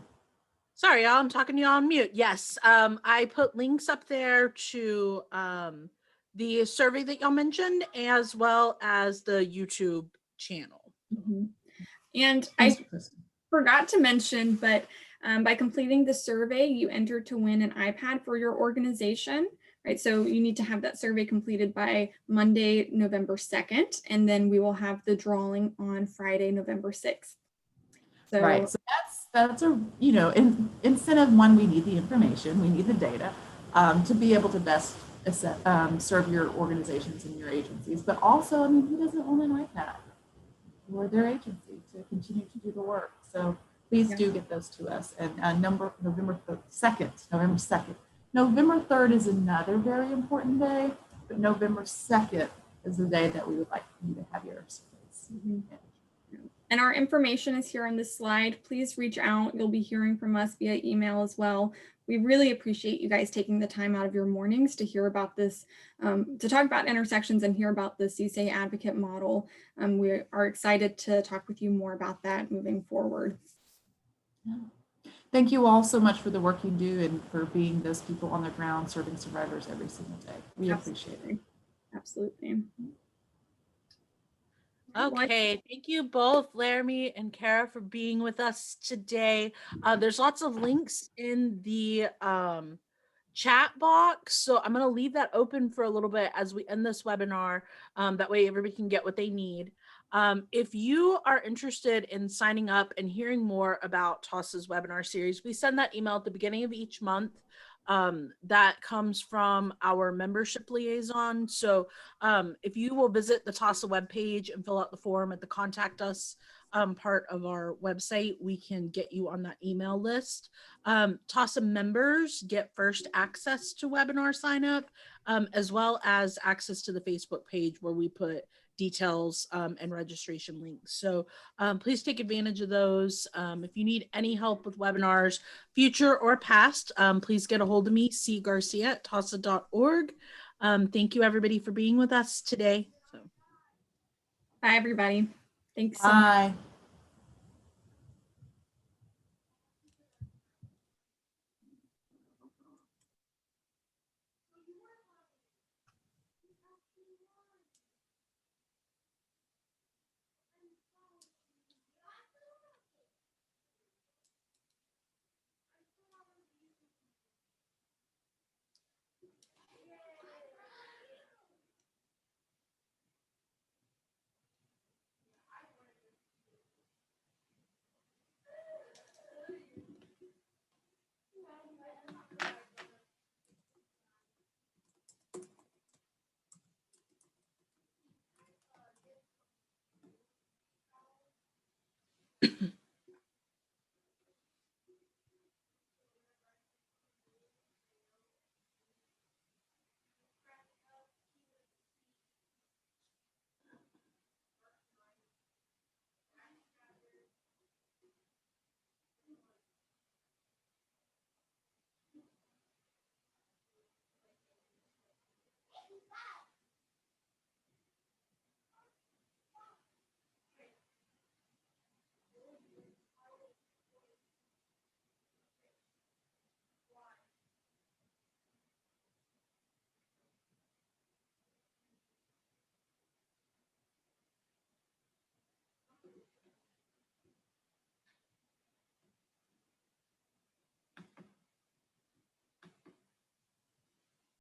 Sorry, y'all, I'm talking to y'all on mute. Yes, I put links up there to the survey that y'all mentioned, as well as the YouTube channel. Mm-hmm. And I forgot to mention, but by completing the survey, you enter to win an iPad for your organization, right? So you need to have that survey completed by Monday, November 2nd, and then we will have the drawing on Friday, November 6th. So, right. So that's a, in incentive one, we need the information, we need the data to be able to best serve your organizations and your agencies. But also, who doesn't own an iPad or their agency to continue to do the work? So please do get those to us. And November 2nd. November 3rd is another very important day, but November 2nd is the day that we would like you to have yours. Mm-hmm. And our information is here on this slide. Please reach out. You'll be hearing from us via email as well. We really appreciate you guys taking the time out of your mornings to hear about this, to talk about intersections and hear about the CSEY advocate model. We are excited to talk with you more about that moving forward. Yeah. Thank you all so much for the work you do and for being those people on the ground serving survivors every single day. We appreciate it. Absolutely. Okay, thank you both, Laramie and Kara, for being with us today. There's lots of links in the chat box, so I'm going to leave that open for a little bit as we end this webinar. That way everybody can get what they need. If you are interested in signing up and hearing more about TASA's webinar series, we send that email at the beginning of each month. That comes from our membership liaison. So if you will visit the TASA webpage and fill out the form at the contact us part of our website, we can get you on that email list. TASA members get first access to webinar sign up, as well as access to the Facebook page where we put details and registration links. So please take advantage of those. If you need any help with webinars, future or past, please get a hold of me, cgarcia@tasa.org. Thank you, everybody, for being with us today. So. Bye, everybody. Thanks. Bye.